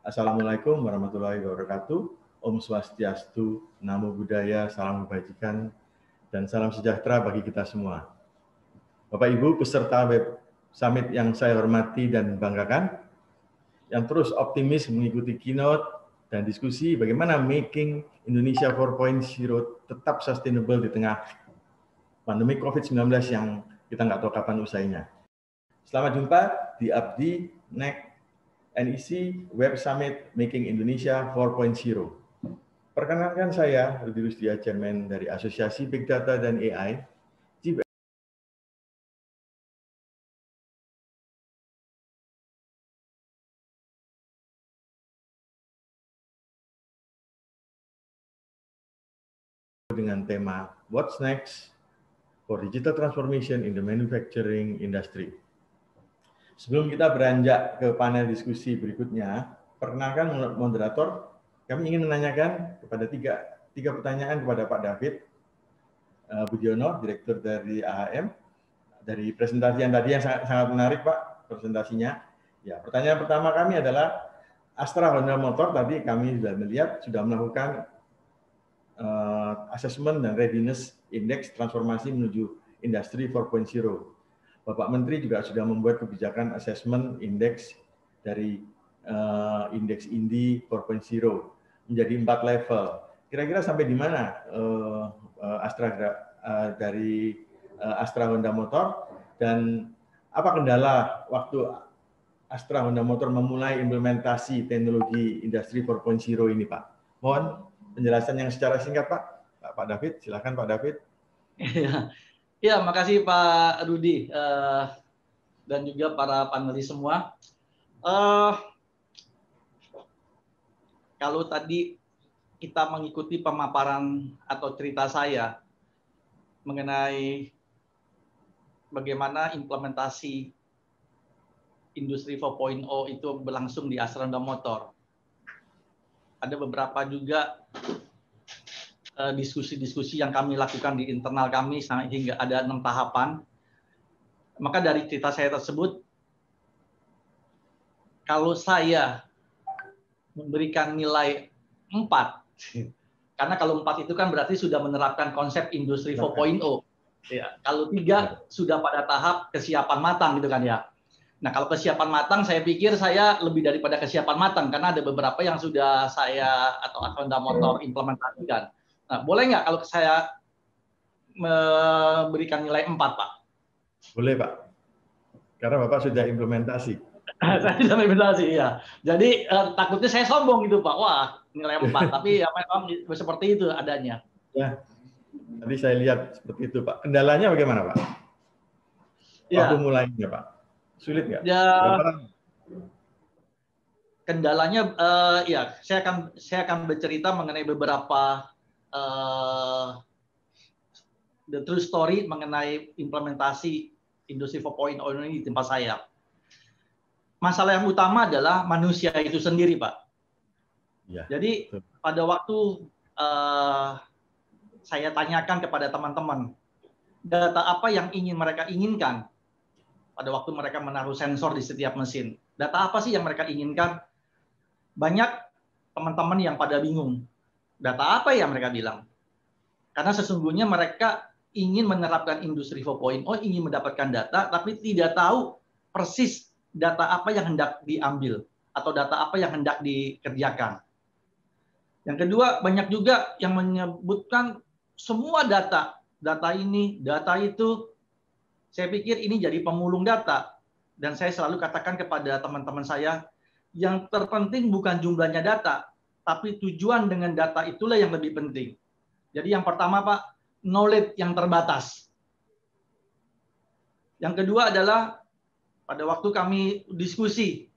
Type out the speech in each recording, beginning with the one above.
Assalamualaikum warahmatullahi wabarakatuh. Om Swastiastu, Namo Buddhaya, salam kebajikan, dan salam sejahtera bagi kita semua. Bapak Ibu peserta Web Summit yang saya hormati dan banggakan, yang terus optimis mengikuti keynote dan diskusi bagaimana making Indonesia 4.0 tetap sustainable di tengah pandemi COVID-19 yang kita nggak tahu kapan usainya. Selamat jumpa di Abdi NEC Web Summit Making Indonesia 4.0. Perkenalkan saya, Rudi Rusdia, Chairman dari Asosiasi Big Data dan AI, dengan tema What's Next for Digital Transformation in the Manufacturing Industry. Sebelum kita beranjak ke panel diskusi berikutnya, perkenalkan moderator, kami ingin menanyakan kepada tiga pertanyaan kepada Pak David Budiono, Direktur dari AHM. Dari presentasi yang tadi yang sangat menarik, Pak, presentasinya. Ya, pertanyaan pertama kami adalah Astra Honda Motor tadi kami sudah melihat sudah melakukan assessment dan readiness index transformasi menuju industri 4.0. Bapak Menteri juga sudah membuat kebijakan assessment index dari indeks INDI 4.0 menjadi 4 level. Kira-kira sampai di mana dari Astra Honda Motor, dan apa kendala waktu Astra Honda Motor memulai implementasi teknologi industri 4.0 ini, Pak? Mohon penjelasan yang secara singkat, Pak. Pak David, silakan Pak David. Ya, makasih Pak Rudi dan juga para panelis semua. Kalau tadi kita mengikuti pemaparan atau cerita saya mengenai bagaimana implementasi Industri 4.0 itu berlangsung di Astra Honda Motor. Ada beberapa juga diskusi-diskusi yang kami lakukan di internal kami hingga ada 6 tahapan. Maka dari cerita saya tersebut, kalau saya memberikan nilai 4, karena kalau 4 itu kan berarti sudah menerapkan konsep industri 4.0. Ya, kalau 3 sudah pada tahap kesiapan matang gitu kan ya. Nah, kalau kesiapan matang saya pikir saya lebih daripada kesiapan matang karena ada beberapa yang sudah saya atau Honda Motor implementasikan. Nah, boleh nggak kalau saya memberikan nilai 4, Pak? Boleh, Pak. Karena Bapak sudah implementasi. Saya sudah implementasi, ya. Jadi takutnya saya sombong gitu, Pak. Wah, nilai 4. Tapi ya memang seperti itu adanya. Ya, tadi saya lihat seperti itu, Pak. Kendalanya bagaimana, Pak? Ya. Waktu mulainya, Pak. Sulit nggak? Ya. Kendalanya, ya, saya akan bercerita mengenai beberapa the true story mengenai implementasi Industri 4.0 ini di tempat saya. Masalah yang utama adalah manusia itu sendiri, Pak. Ya, jadi betul. Pada waktu saya tanyakan kepada teman-teman, data apa yang ingin mereka inginkan pada waktu mereka menaruh sensor di setiap mesin. Data apa sih yang mereka inginkan? Banyak teman-teman yang pada bingung. Data apa ya mereka bilang? Karena sesungguhnya mereka ingin menerapkan Industri 4.0, ingin mendapatkan data, tapi tidak tahu persis data apa yang hendak diambil atau data apa yang hendak dikerjakan. Yang kedua, banyak juga yang menyebutkan semua data ini, data itu. Saya pikir ini jadi pemulung data. Dan saya selalu katakan kepada teman-teman saya, yang terpenting bukan jumlahnya data, tapi tujuan dengan data itulah yang lebih penting. Jadi yang pertama, Pak, knowledge yang terbatas. Yang kedua adalah pada waktu kami diskusi,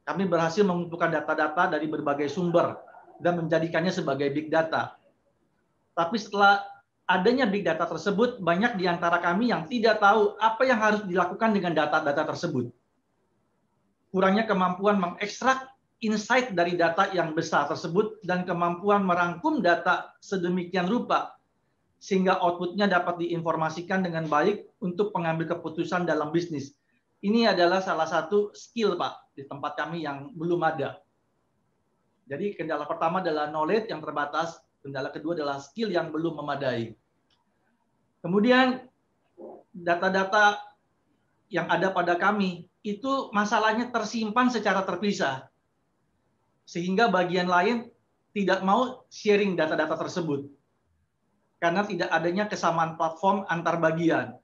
kami berhasil mengumpulkan data-data dari berbagai sumber dan menjadikannya sebagai big data. Tapi setelah adanya big data tersebut, banyak di antara kami yang tidak tahu apa yang harus dilakukan dengan data-data tersebut. Kurangnya kemampuan mengekstrak insight dari data yang besar tersebut dan kemampuan merangkum data sedemikian rupa sehingga outputnya dapat diinformasikan dengan baik untuk pengambil keputusan dalam bisnis. Ini adalah salah satu skill, Pak, di tempat kami yang belum ada. Jadi kendala pertama adalah knowledge yang terbatas, kendala kedua adalah skill yang belum memadai. Kemudian data-data yang ada pada kami itu masalahnya tersimpan secara terpisah. Sehingga bagian lain tidak mau sharing data-data tersebut. Karena tidak adanya kesamaan platform antar bagian.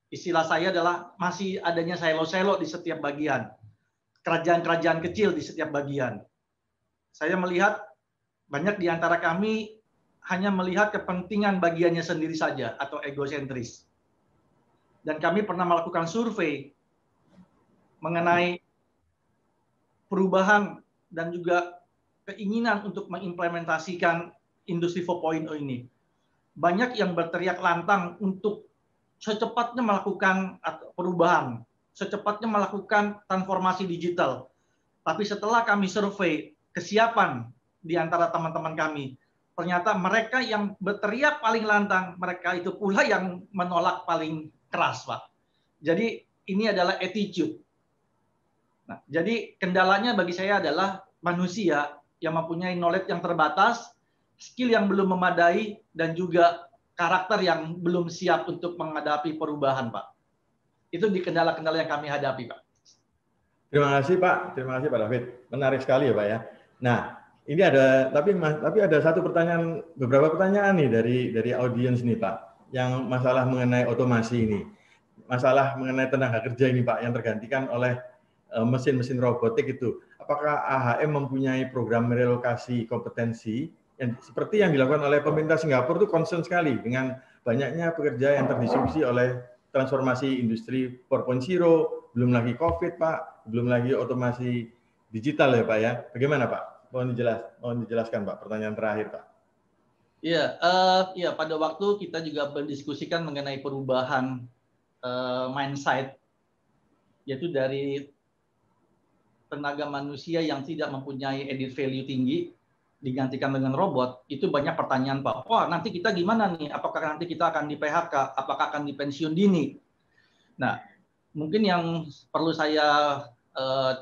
Istilah saya adalah masih adanya silo-silo di setiap bagian. Kerajaan-kerajaan kecil di setiap bagian. Saya melihat banyak di antara kami hanya melihat kepentingan bagiannya sendiri saja atau egosentris. Dan kami pernah melakukan survei mengenai perubahan dan juga keinginan untuk mengimplementasikan Industri 4.0 ini. Banyak yang berteriak lantang untuk secepatnya melakukan perubahan, secepatnya melakukan transformasi digital. Tapi setelah kami survei kesiapan di antara teman-teman kami, ternyata mereka yang berteriak paling lantang, mereka itu pula yang menolak paling keras, Pak. Jadi ini adalah attitude. Nah, jadi kendalanya bagi saya adalah manusia yang mempunyai knowledge yang terbatas, skill yang belum memadai, dan juga karakter yang belum siap untuk menghadapi perubahan, Pak. Itu di kendala-kendala yang kami hadapi, Pak. Terima kasih, Pak. Terima kasih, Pak David. Menarik sekali ya, Pak ya. Nah, ini ada tapi ada satu pertanyaan, beberapa pertanyaan nih dari audiens nih, Pak, yang masalah mengenai otomasi ini. Masalah mengenai tenaga kerja ini, Pak, yang tergantikan oleh mesin-mesin robotik itu. Apakah AHM mempunyai program relokasi kompetensi yang seperti yang dilakukan oleh pemerintah Singapura itu concern sekali dengan banyaknya pekerja yang terdisrupsi oleh transformasi industri 4.0, belum lagi COVID, Pak, belum lagi otomasi digital ya, Pak ya. Bagaimana, Pak? Mohon dijelaskan, Pak. Pertanyaan terakhir, Pak. Iya, pada waktu kita juga berdiskusikan mengenai perubahan mindset, yaitu dari tenaga manusia yang tidak mempunyai added value tinggi digantikan dengan robot, itu banyak pertanyaan, Pak. Wah, nanti kita gimana nih? Apakah nanti kita akan di PHK? Apakah akan dipensiun dini? Nah, mungkin yang perlu saya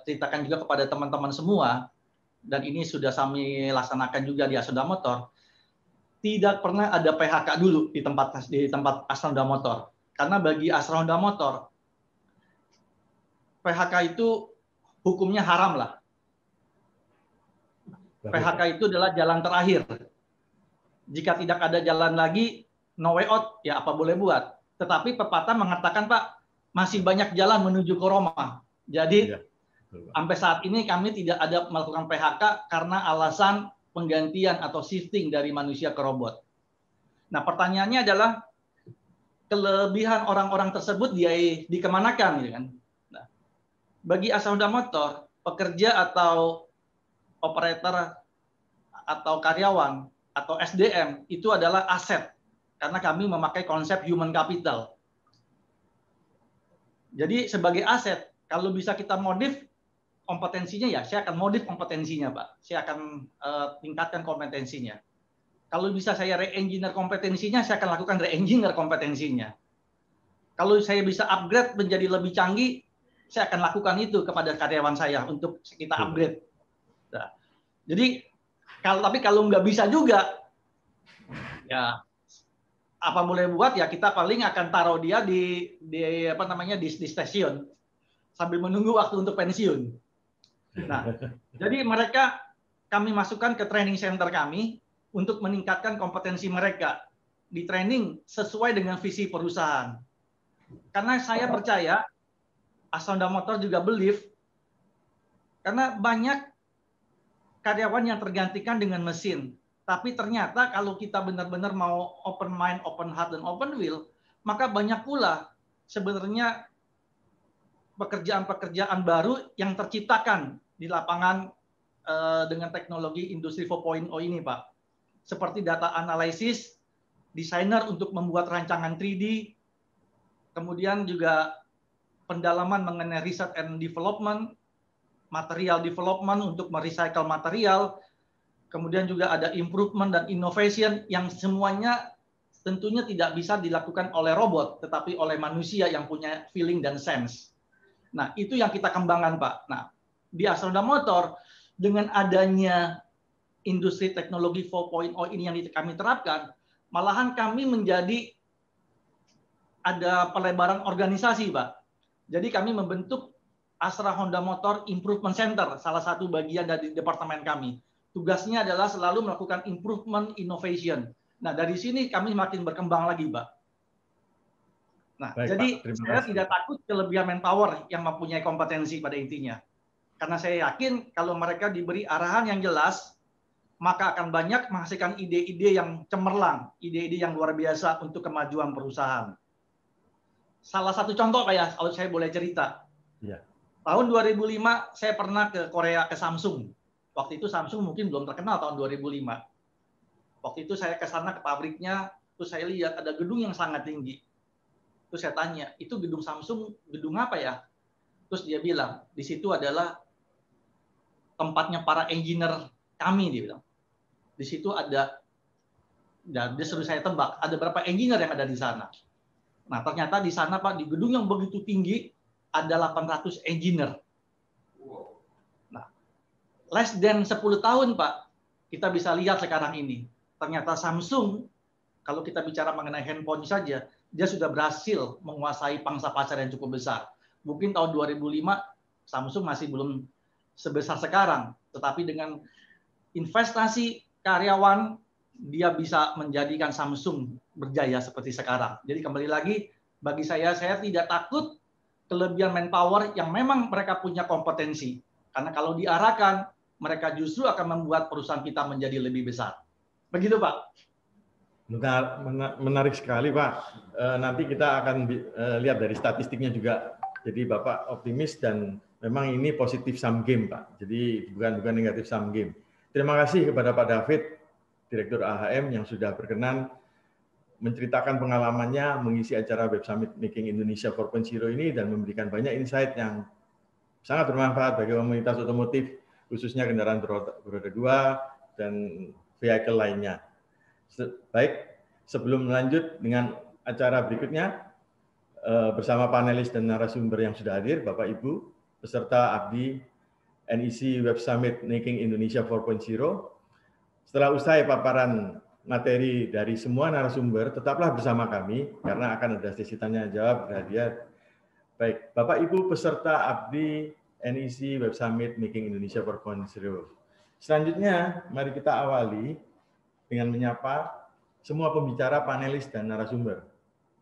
ceritakan juga kepada teman-teman semua, dan ini sudah kami laksanakan juga di Asonda Motor, tidak pernah ada PHK dulu di tempat Asonda Motor. Karena bagi Asonda Motor, PHK itu hukumnya haram lah. PHK itu adalah jalan terakhir. Jika tidak ada jalan lagi, no way out, ya apa boleh buat. Tetapi pepatah mengatakan, Pak, masih banyak jalan menuju ke Roma. Jadi, sampai saat ini kami tidak ada melakukan PHK karena alasan penggantian atau shifting dari manusia ke robot. Nah, pertanyaannya adalah, kelebihan orang-orang tersebut dikemanakan, gitu kan? Nah, bagi Asonda Motor, pekerja atau operator atau karyawan atau SDM itu adalah aset karena kami memakai konsep human capital. Jadi sebagai aset, kalau bisa kita modif kompetensinya, ya saya akan modif kompetensinya, Pak. Saya akan tingkatkan kompetensinya. Kalau bisa saya re-engineer kompetensinya, saya akan lakukan re-engineer kompetensinya. Kalau saya bisa upgrade menjadi lebih canggih, saya akan lakukan itu kepada karyawan saya untuk kita upgrade. Nah, jadi tapi kalau nggak bisa juga, ya apa boleh buat, ya kita paling akan taruh dia di stasiun sambil menunggu waktu untuk pensiun. Nah, jadi kami masukkan ke training center kami untuk meningkatkan kompetensi mereka di training sesuai dengan visi perusahaan. Karena saya percaya Asonda Motor juga believe, karena banyak karyawan yang tergantikan dengan mesin. Tapi ternyata kalau kita benar-benar mau open mind, open heart, dan open will, maka banyak pula sebenarnya pekerjaan-pekerjaan baru yang terciptakan di lapangan dengan teknologi Industri 4.0 ini, Pak. Seperti data analisis, desainer untuk membuat rancangan 3D, kemudian juga pendalaman mengenai research and development, material development untuk merecycle material, kemudian juga ada improvement dan innovation yang semuanya tentunya tidak bisa dilakukan oleh robot, tetapi oleh manusia yang punya feeling dan sense. Nah, itu yang kita kembangkan, Pak. Nah, di Astra Honda Motor, dengan adanya industri teknologi 4.0 ini yang kami terapkan, malahan kami menjadi ada pelebaran organisasi, Pak. Jadi kami membentuk Astra Honda Motor Improvement Center, salah satu bagian dari departemen kami. Tugasnya adalah selalu melakukan improvement innovation. Nah, dari sini kami makin berkembang lagi, Pak. Nah, baik, jadi Pak, saya tidak takut kelebihan manpower yang mempunyai kompetensi pada intinya. Karena saya yakin kalau mereka diberi arahan yang jelas, maka akan banyak menghasilkan ide-ide yang cemerlang, ide-ide yang luar biasa untuk kemajuan perusahaan. Salah satu contoh kayak kalau saya boleh cerita. Ya. Tahun 2005 saya pernah ke Korea, ke Samsung. Waktu itu Samsung mungkin belum terkenal tahun 2005. Waktu itu saya ke sana ke pabriknya, terus saya lihat ada gedung yang sangat tinggi. Terus saya tanya, itu gedung Samsung, gedung apa ya? Terus dia bilang, di situ adalah tempatnya para engineer kami, dia bilang. Di situ ada, dan dia suruh saya tebak, ada berapa engineer yang ada di sana. Nah, ternyata di sana, Pak, di gedung yang begitu tinggi, ada 800 engineer. Nah, less than 10 tahun, Pak, kita bisa lihat sekarang ini. Ternyata Samsung, kalau kita bicara mengenai handphone saja, dia sudah berhasil menguasai pangsa pasar yang cukup besar. Mungkin tahun 2005, Samsung masih belum sebesar sekarang. Tetapi dengan investasi karyawan, dia bisa menjadikan Samsung berjaya seperti sekarang. Jadi kembali lagi, bagi saya tidak takut kelebihan manpower yang memang mereka punya kompetensi. Karena kalau diarahkan, mereka justru akan membuat perusahaan kita menjadi lebih besar. Begitu, Pak. Menarik sekali, Pak. Nanti kita akan lihat dari statistiknya juga. Jadi Bapak optimis dan memang ini positif sum game, Pak. Jadi bukan negatif sum game. Terima kasih kepada Pak David, Direktur AHM yang sudah berkenan menceritakan pengalamannya mengisi acara Web Summit Making Indonesia 4.0 ini dan memberikan banyak insight yang sangat bermanfaat bagi komunitas otomotif, khususnya kendaraan beroda 2 dan vehicle lainnya. Baik, sebelum lanjut dengan acara berikutnya, bersama panelis dan narasumber yang sudah hadir, Bapak Ibu, peserta ABDI NEC Web Summit Making Indonesia 4.0, setelah usai paparan materi dari semua narasumber, tetaplah bersama kami, karena akan ada sesi tanya jawab berhadiah. Baik, Bapak Ibu peserta ABDI NEC Web Summit Making Indonesia 4.0. Selanjutnya, mari kita awali dengan menyapa semua pembicara, panelis, dan narasumber.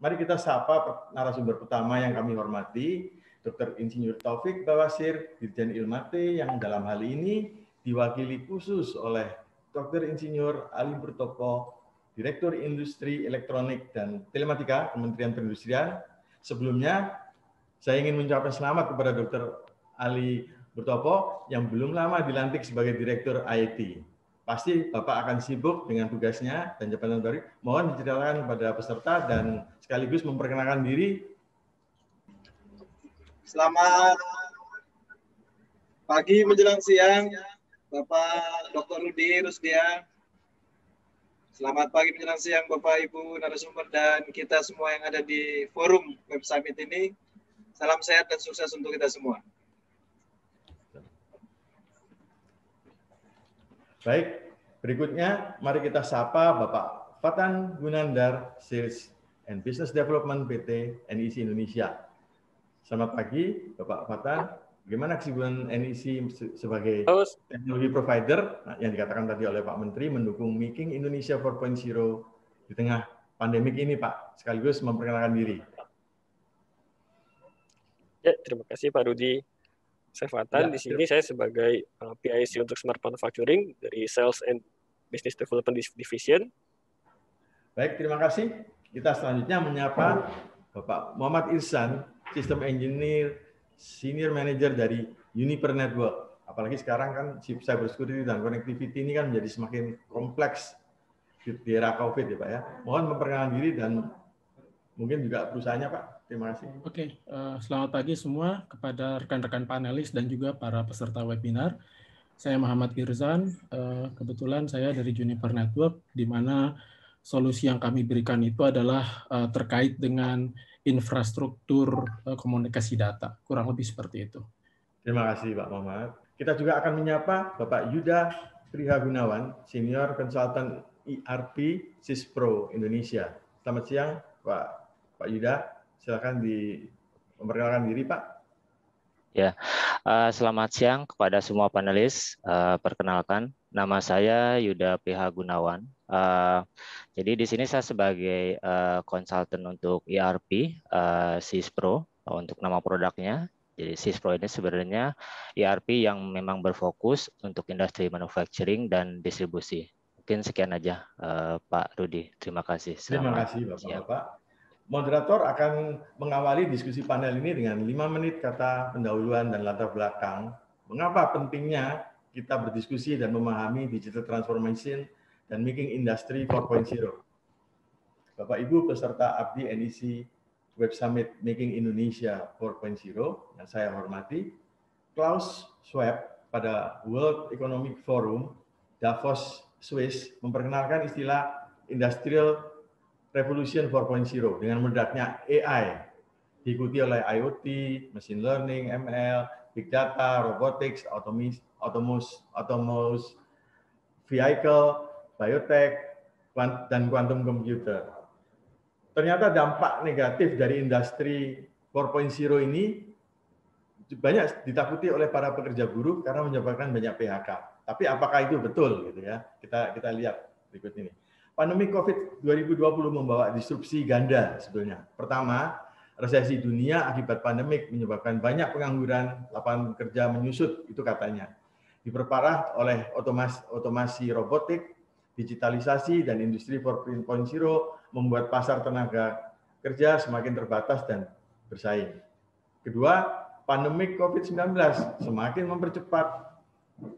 Mari kita sapa narasumber pertama yang kami hormati, Dr. Insinyur Taufik Bawasir, Dirjen Ilmate, yang dalam hal ini diwakili khusus oleh Dr. Insinyur Ali Burtopo, Direktur Industri Elektronik dan Telematika, Kementerian Perindustrian. Sebelumnya, saya ingin mengucapkan selamat kepada Dr. Ali Burtopo yang belum lama dilantik sebagai Direktur IT. Pasti Bapak akan sibuk dengan tugasnya dan jabatan baru. Mohon diceritakan kepada peserta dan sekaligus memperkenalkan diri. Selamat pagi menjelang siang, Bapak Dr. Rudi Rusdia. Selamat pagi menjelang siang, Bapak Ibu narasumber dan kita semua yang ada di forum Web Summit ini. Salam sehat dan sukses untuk kita semua. Baik, berikutnya mari kita sapa Bapak Fatan Gunandar, Sales and Business Development PT NEC Indonesia. Selamat pagi, Bapak Fatan. Bagaimana kesibukan NEC sebagai teknologi provider yang dikatakan tadi oleh Pak Menteri mendukung Making Indonesia 4.0 di tengah pandemik ini, Pak, sekaligus memperkenalkan diri. Ya, terima kasih Pak Rudi. Saya Fatan, di sini saya sebagai PIC untuk Smart Manufacturing dari Sales and Business Development Division. Baik, terima kasih. Kita selanjutnya menyapa Bapak Muhammad Irsan, System Engineer, Senior Manager dari Uniper Network. Apalagi sekarang kan cyber security dan connectivity ini kan menjadi semakin kompleks di era COVID ya Pak ya. Mohon memperkenalkan diri dan mungkin juga perusahaannya Pak. Terima kasih. Oke, selamat pagi semua kepada rekan-rekan panelis dan juga para peserta webinar. Saya Muhammad Irzan, kebetulan saya dari Juniper Network, di mana solusi yang kami berikan itu adalah terkait dengan infrastruktur komunikasi data. Kurang lebih seperti itu. Terima kasih Pak Muhammad. Kita juga akan menyapa Bapak Yuda Trihagunawan, Senior Consultant ERP Sispro Indonesia. Selamat siang Pak Yuda, silakan memperkenalkan diri Pak. Ya, selamat siang kepada semua panelis. Perkenalkan, nama saya Yuda PH Gunawan. Jadi di sini saya sebagai konsultan untuk ERP Sispro untuk nama produknya. Jadi Sispro ini sebenarnya ERP yang memang berfokus untuk industri manufacturing dan distribusi. Mungkin sekian aja Pak Rudi. Terima kasih. Terima kasih Bapak-Bapak. Moderator akan mengawali diskusi panel ini dengan 5 menit kata pendahuluan dan latar belakang. Mengapa pentingnya kita berdiskusi dan memahami digital transformation dan making industry 4.0. Bapak Ibu peserta ABDI NEC Web Summit Making Indonesia 4.0 yang saya hormati, Klaus Schwab pada World Economic Forum Davos, Swiss memperkenalkan istilah Industrial Revolution 4.0 dengan meledaknya AI, diikuti oleh IoT, machine learning, ML, big data, robotics, autonomous vehicle, biotech, dan quantum computer. Ternyata dampak negatif dari industri 4.0 ini banyak ditakuti oleh para pekerja buruh karena menyebabkan banyak PHK. Tapi apakah itu betul gitu ya? Kita lihat berikut ini. Pandemi Covid 2020 membawa disrupsi ganda sebetulnya. Pertama, resesi dunia akibat pandemik menyebabkan banyak pengangguran, lapangan kerja menyusut, itu katanya. Diperparah oleh otomasi robotik, digitalisasi, dan industri 4.0 membuat pasar tenaga kerja semakin terbatas dan bersaing. Kedua, pandemik COVID-19 semakin mempercepat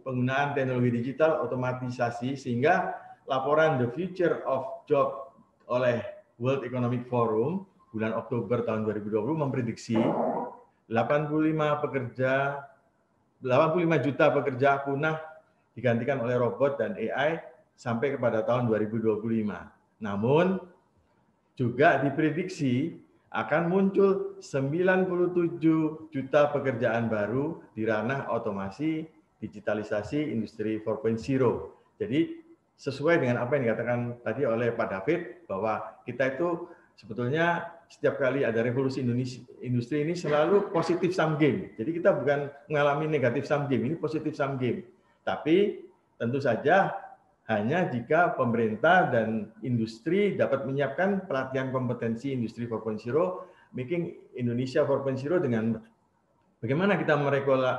penggunaan teknologi digital, otomatisasi, sehingga laporan The Future of Job oleh World Economic Forum bulan Oktober tahun 2020 memprediksi 85 juta pekerja punah digantikan oleh robot dan AI sampai kepada tahun 2025. Namun juga diprediksi akan muncul 97 juta pekerjaan baru di ranah otomasi, digitalisasi, industri 4.0. Jadi sesuai dengan apa yang dikatakan tadi oleh Pak David, bahwa kita itu sebetulnya setiap kali ada revolusi industri ini selalu positif sum game. Jadi kita bukan mengalami negatif sum game, ini positif sum game. Tapi tentu saja hanya jika pemerintah dan industri dapat menyiapkan pelatihan kompetensi industri 4.0, making Indonesia 4.0 dengan bagaimana kita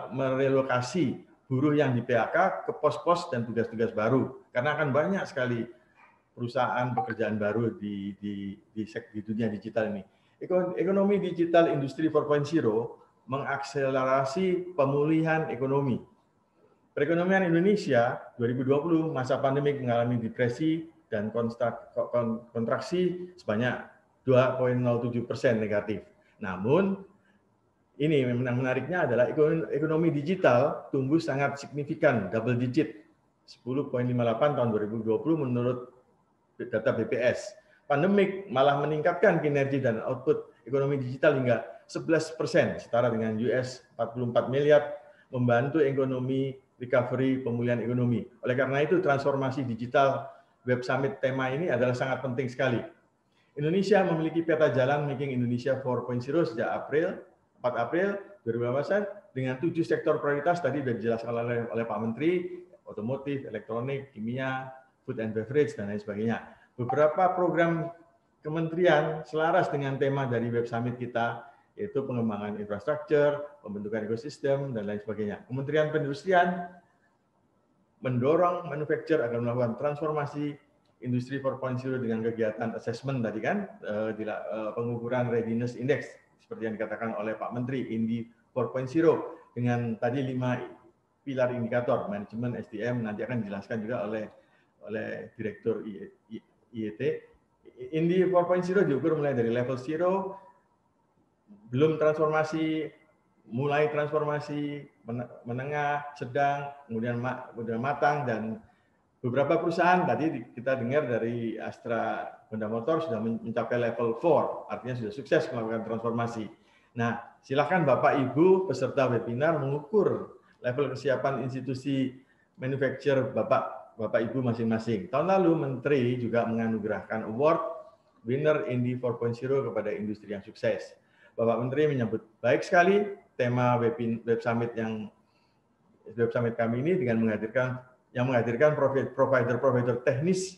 merelokasi buruh yang di PHK ke pos-pos dan tugas-tugas baru. Karena akan banyak sekali perusahaan pekerjaan baru di dunia digital ini. Ekonomi digital industri 4.0 mengakselerasi pemulihan ekonomi. Perekonomian Indonesia 2020 masa pandemik mengalami depresi dan kontraksi sebanyak 2,07% negatif. Namun ini yang menariknya adalah ekonomi digital tumbuh sangat signifikan, double digit, 10,58 tahun 2020 menurut data BPS. Pandemik malah meningkatkan kinerja dan output ekonomi digital hingga 11%, setara dengan US 44 miliar, membantu ekonomi recovery, pemulihan ekonomi. Oleh karena itu, transformasi digital Web Summit tema ini adalah sangat penting sekali. Indonesia memiliki peta jalan Making Indonesia 4.0 sejak 4 April 2018 dengan 7 sektor prioritas tadi sudah dijelaskan oleh Pak Menteri, otomotif, elektronik, kimia, food and beverage, dan lain sebagainya. Beberapa program kementerian selaras dengan tema dari Web Summit kita, yaitu pengembangan infrastruktur, pembentukan ekosistem, dan lain sebagainya. Kementerian Perindustrian mendorong manufacture agar melakukan transformasi industri 4.0 dengan kegiatan assessment tadi kan, pengukuran readiness index, seperti yang dikatakan oleh Pak Menteri, Indi 4.0 dengan tadi 5 pilar indikator, manajemen, SDM, nanti akan dijelaskan juga oleh Direktur IET. Indi 4.0 diukur mulai dari level 0, belum transformasi, mulai transformasi, menengah, sedang, kemudian matang, dan Beberapa perusahaan tadi kita dengar dari Astra Honda Motor sudah mencapai level 4, artinya sudah sukses melakukan transformasi. Nah, silakan Bapak Ibu peserta webinar mengukur level kesiapan institusi manufacturer Bapak Ibu masing-masing. Tahun lalu Menteri juga menganugerahkan award winner Indy 4.0 kepada industri yang sukses. Bapak Menteri menyebut baik sekali tema web summit kami ini dengan menghadirkan provider teknis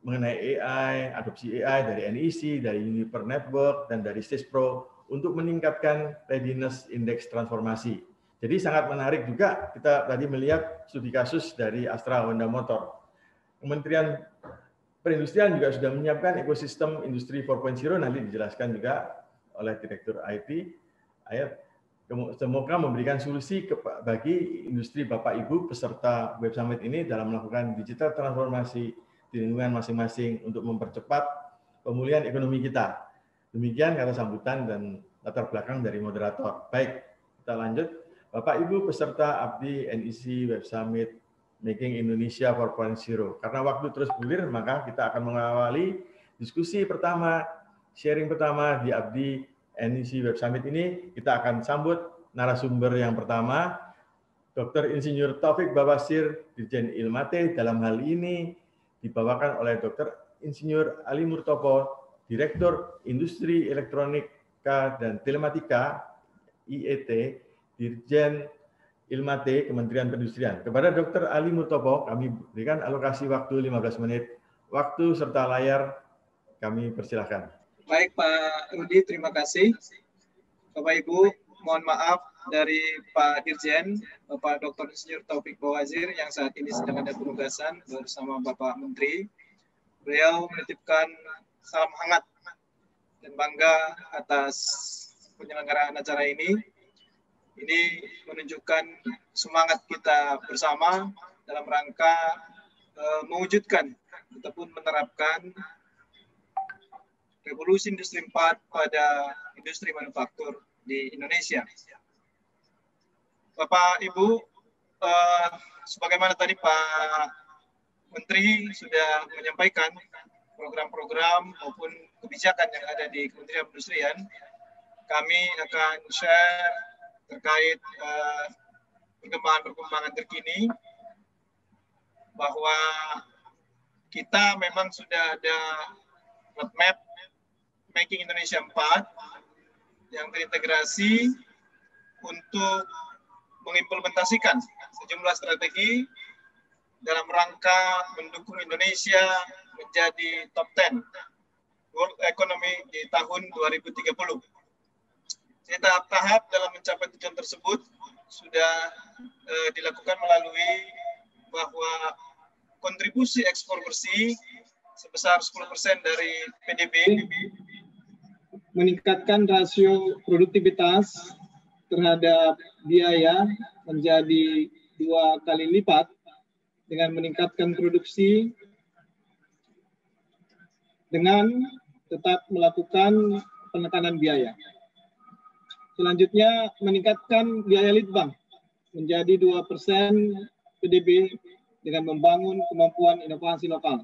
mengenai AI, adopsi AI dari NEC, dari Uniper Network, dan dari SISPRO untuk meningkatkan readiness index transformasi. Jadi sangat menarik juga kita tadi melihat studi kasus dari Astra Honda Motor. Kementerian Perindustrian juga sudah menyiapkan ekosistem industri 4.0, nanti dijelaskan juga oleh Direktur IT. Semoga memberikan solusi bagi industri Bapak Ibu peserta Web Summit ini dalam melakukan digital transformasi di lingkungan masing-masing untuk mempercepat pemulihan ekonomi kita. Demikian kata sambutan dan latar belakang dari moderator. Baik, kita lanjut. Bapak Ibu peserta Abdi NEC Web Summit Making Indonesia 4.0. Karena waktu terus bergulir, maka kita akan mengawali diskusi pertama, sharing pertama di Abdi NEC Web Summit ini. Kita akan sambut narasumber yang pertama, Dr. Insinyur Taufik Bawasir, Dirjen Ilmate. Dalam hal ini dibawakan oleh Dr. Insinyur Ali Murtopo, Direktur Industri Elektronika dan Telematika, IET, Dirjen Ilmate, Kementerian Perindustrian. Kepada Dr. Ali Murtopo, kami berikan alokasi waktu 15 menit. Waktu serta layar kami persilahkan. Baik Pak Rudi, terima kasih. Bapak Ibu, mohon maaf dari Pak Dirjen, Bapak Dr. Insinyur Taufik Bawasir yang saat ini sedang ada penugasan bersama Bapak Menteri. Beliau menitipkan salam hangat dan bangga atas penyelenggaraan acara ini. Ini menunjukkan semangat kita bersama dalam rangka mewujudkan ataupun menerapkan revolusi industri 4 pada industri manufaktur di Indonesia. Bapak, Ibu, sebagaimana tadi Pak Menteri sudah menyampaikan program-program maupun kebijakan yang ada di Kementerian Perindustrian, kami akan share terkait perkembangan terkini bahwa kita memang sudah ada roadmap Making Indonesia 4 yang terintegrasi untuk mengimplementasikan sejumlah strategi dalam rangka mendukung Indonesia menjadi top 10 World Economy di tahun 2030. Jadi tahap-tahap dalam mencapai tujuan tersebut sudah dilakukan melalui bahwa kontribusi ekspor bersih sebesar 10% dari PDB, meningkatkan rasio produktivitas terhadap biaya menjadi 2 kali lipat dengan meningkatkan produksi dengan tetap melakukan penekanan biaya. Selanjutnya, meningkatkan biaya litbang menjadi 2% PDB dengan membangun kemampuan inovasi lokal.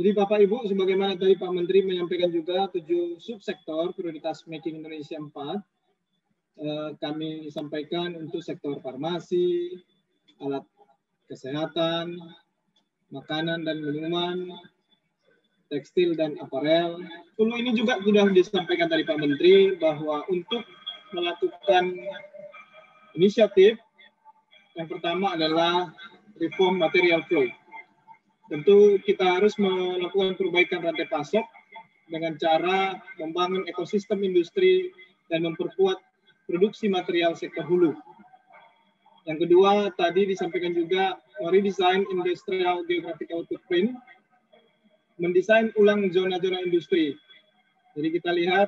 Jadi Bapak Ibu, sebagaimana tadi Pak Menteri menyampaikan juga 7 subsektor prioritas Making Indonesia 4, kami sampaikan untuk sektor farmasi, alat kesehatan, makanan dan minuman, tekstil dan aparel. Dulu ini juga sudah disampaikan dari Pak Menteri bahwa untuk melakukan inisiatif, yang pertama adalah reform material flow. Tentu kita harus melakukan perbaikan rantai pasok dengan cara membangun ekosistem industri dan memperkuat produksi material sektor hulu. Yang kedua, tadi disampaikan juga redesign industrial geographical footprint, mendesain ulang zona-zona industri. Jadi kita lihat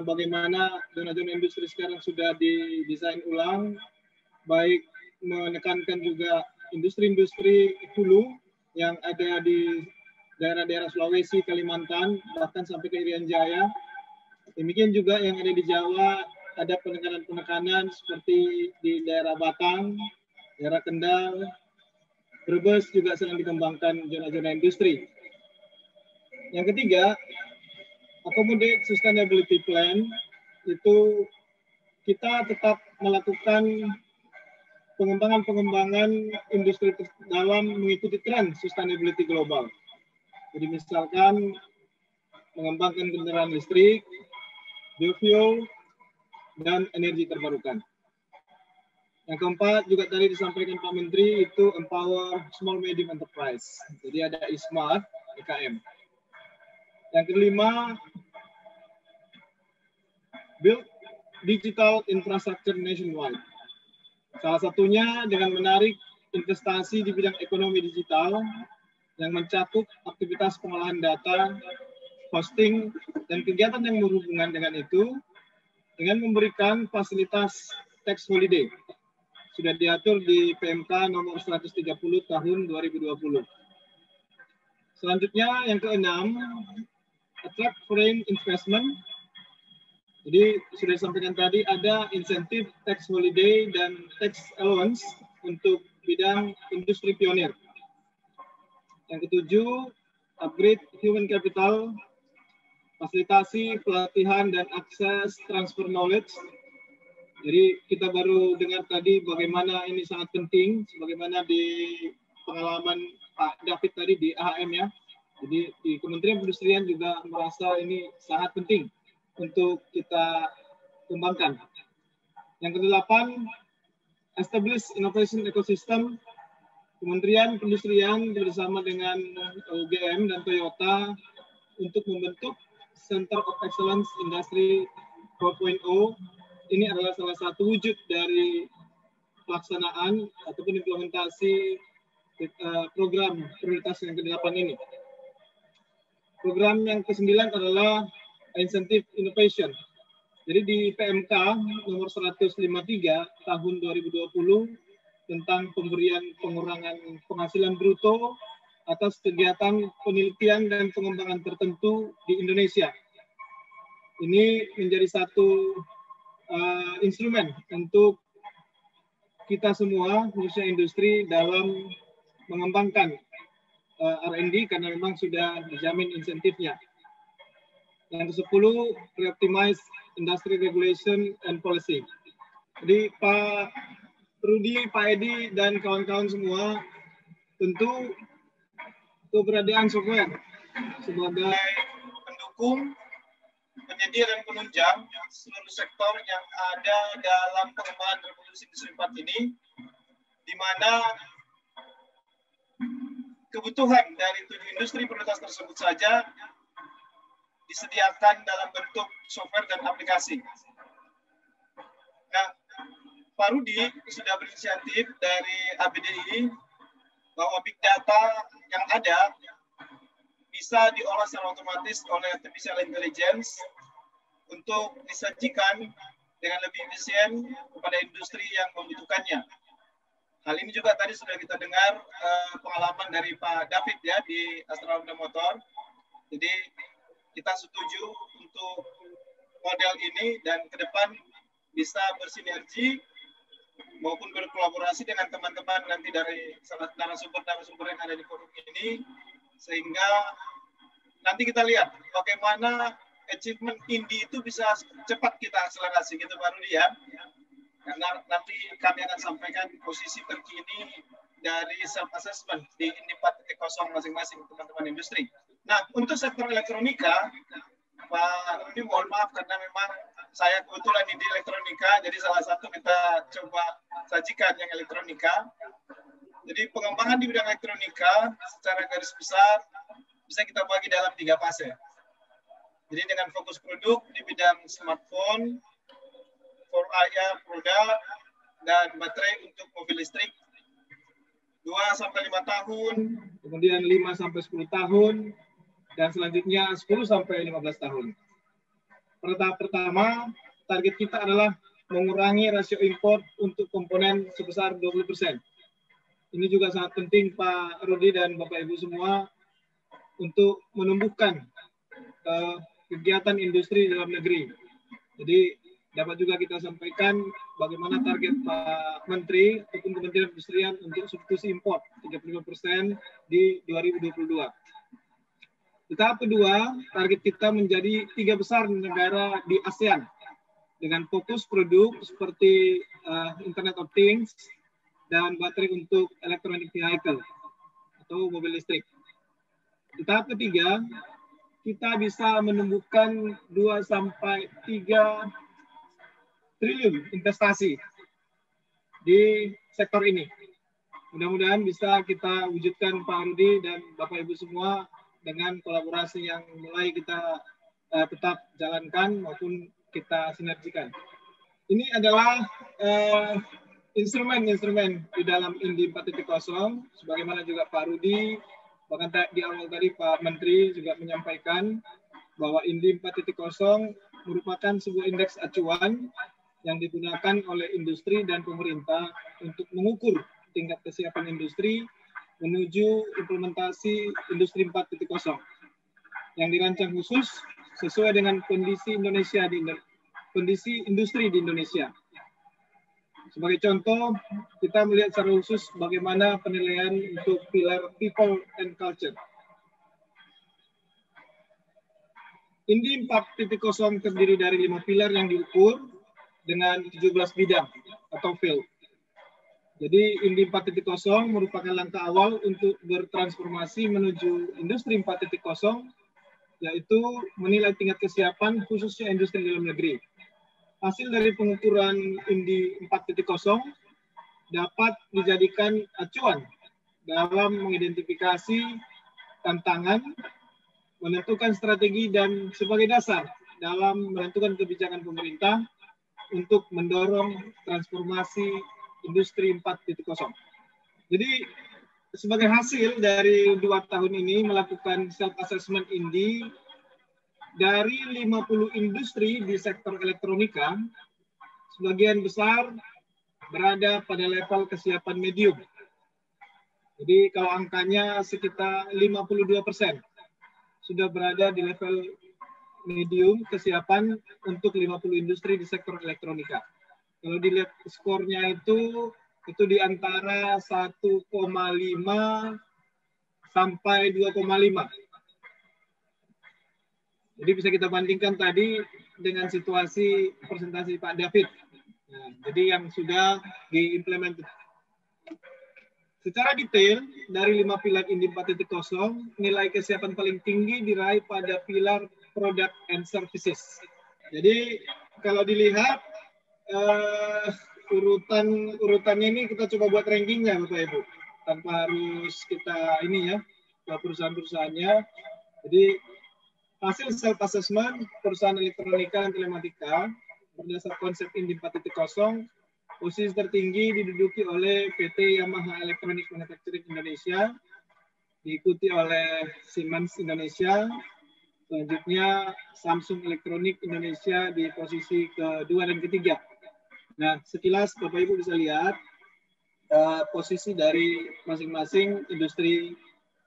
bagaimana zona-zona industri sekarang sudah didesain ulang, baik menekankan juga industri-industri hulu yang ada di daerah-daerah Sulawesi, Kalimantan, bahkan sampai ke Irian Jaya. Demikian juga yang ada di Jawa, ada penekanan-penekanan seperti di daerah Batang, daerah Kendal, Brebes juga sedang dikembangkan zona-zona industri. Yang ketiga, accommodate sustainability plan, itu kita tetap melakukan pengembangan industri dalam mengikuti tren sustainability global. Jadi misalkan mengembangkan kendaraan listrik, biofuel, dan energi terbarukan. Yang keempat juga tadi disampaikan Pak Menteri itu empower small medium enterprise. Jadi ada e-smart, EKM. Yang kelima, build digital infrastructure nationwide. Salah satunya dengan menarik investasi di bidang ekonomi digital yang mencakup aktivitas pengolahan data, hosting, dan kegiatan yang berhubungan dengan itu dengan memberikan fasilitas tax holiday. Sudah diatur di PMK nomor 130 tahun 2020. Selanjutnya yang keenam, attract foreign investment. Jadi sudah disampaikan tadi ada insentif tax holiday dan tax allowance untuk bidang industri pionir. Yang ketujuh, upgrade human capital, fasilitasi pelatihan dan akses transfer knowledge. Jadi kita baru dengar tadi bagaimana ini sangat penting, sebagaimana di pengalaman Pak David tadi di AHM ya. Jadi di Kementerian Perindustrian juga merasa ini sangat penting untuk kita kembangkan. Yang kedelapan, establish innovation ecosystem. Kementerian Perindustrian bersama dengan UGM dan Toyota untuk membentuk Center of Excellence Industry 4.0. Ini adalah salah satu wujud dari pelaksanaan ataupun implementasi program prioritas yang ke-8 ini. Program yang ke-9 adalah Incentive Innovation. Jadi di PMK nomor 153 tahun 2020 tentang pemberian pengurangan penghasilan bruto atas kegiatan penelitian dan pengembangan tertentu di Indonesia. Ini menjadi satu instrumen untuk kita semua, khususnya industri, dalam mengembangkan R&D karena memang sudah dijamin insentifnya. Yang ke-10, re-optimize industry regulation and policy. Jadi Pak Rudi, Pak Edi, dan kawan-kawan semua, tentu keberadaan software sebagai pendukung, penyedia dan penunjang seluruh sektor yang ada dalam pengembangan revolusi industri 4 ini, di mana kebutuhan dari 7 industri prioritas tersebut saja disediakan dalam bentuk software dan aplikasi. Nah, Pak Rudi sudah berinisiatif dari ABDI bahwa big data yang ada bisa diolah secara otomatis oleh artificial intelligence untuk disajikan dengan lebih efisien kepada industri yang membutuhkannya. Hal ini juga tadi sudah kita dengar pengalaman dari Pak David ya di Astra Honda Motor. Jadi kita setuju untuk model ini dan ke depan bisa bersinergi maupun berkolaborasi dengan teman-teman nanti dari narasumber yang ada di forum ini, sehingga nanti kita lihat bagaimana achievement Indi itu bisa cepat kita akselerasi gitu Pak Rudi ya. Karena nanti kami akan sampaikan posisi terkini dari self-assessment di Indi 4.0 masing-masing teman-teman industri. Nah, untuk sektor elektronika, Pak Rudi mohon maaf karena memang saya kebetulan di elektronika, jadi salah satu kita coba sajikan yang elektronika. Jadi pengembangan di bidang elektronika secara garis besar bisa kita bagi dalam 3 fase. Jadi dengan fokus produk di bidang smartphone, for IR produk, dan baterai untuk mobil listrik 2-5 tahun, kemudian 5-10 tahun, dan selanjutnya 10-15 tahun. Pada tahap pertama, target kita adalah mengurangi rasio impor untuk komponen sebesar 20%. Ini juga sangat penting Pak Rudi dan Bapak Ibu semua untuk menumbuhkan kegiatan industri dalam negeri. Jadi dapat juga kita sampaikan bagaimana target Pak Menteri ataupun Kementerian Perindustrian untuk substitusi impor 35% di 2022. Di tahap kedua, target kita menjadi 3 besar negara di ASEAN dengan fokus produk seperti Internet of Things dan baterai untuk electronic vehicle atau mobil listrik. Di tahap ketiga, kita bisa menumbuhkan 2 sampai 3 triliun investasi di sektor ini. Mudah-mudahan bisa kita wujudkan Pak Rudi dan Bapak Ibu semua dengan kolaborasi yang mulai kita tetap jalankan maupun kita sinergikan. Ini adalah instrumen-instrumen di dalam INDI 4.0, sebagaimana juga Pak Rudi, bahkan di awal tadi Pak Menteri juga menyampaikan bahwa INDI 4.0 merupakan sebuah indeks acuan yang digunakan oleh industri dan pemerintah untuk mengukur tingkat kesiapan industri menuju implementasi industri 4.0 yang dirancang khusus sesuai dengan kondisi industri di Indonesia. Sebagai contoh, kita melihat secara khusus bagaimana penilaian untuk pilar people and culture. INDI 4.0 terdiri dari 5 pilar yang diukur dengan 17 bidang atau field. Jadi INDI 4.0 merupakan langkah awal untuk bertransformasi menuju industri 4.0, yaitu menilai tingkat kesiapan khususnya industri dalam negeri. Hasil dari pengukuran INDI 4.0 dapat dijadikan acuan dalam mengidentifikasi tantangan, menentukan strategi, dan sebagai dasar dalam menentukan kebijakan pemerintah untuk mendorong transformasi industri 4.0. Jadi sebagai hasil dari 2 tahun ini melakukan self-assessment INDI dari 50 industri di sektor elektronika, sebagian besar berada pada level kesiapan medium. Jadi kalau angkanya sekitar 52% sudah berada di level medium kesiapan untuk 50 industri di sektor elektronika. Kalau dilihat skornya itu di antara 1,5 sampai 2,5. Jadi bisa kita bandingkan tadi dengan situasi presentasi Pak David. Nah, jadi yang sudah diimplementasi. Secara detail, dari 5 pilar INDI 4.0, nilai kesiapan paling tinggi diraih pada pilar product and services. Jadi kalau dilihat urutannya ini kita coba buat rankingnya Bapak Ibu, tanpa harus kita ini ya perusahaan-perusahaannya. Jadi hasil self assessment perusahaan elektronika dan telematika berdasar konsep INDI 4.0, posisi tertinggi diduduki oleh PT Yamaha Electronic Manufacturing Indonesia, diikuti oleh Siemens Indonesia. Selanjutnya Samsung Electronic Indonesia di posisi kedua dan ketiga. Nah, sekilas Bapak Ibu bisa lihat posisi dari masing-masing industri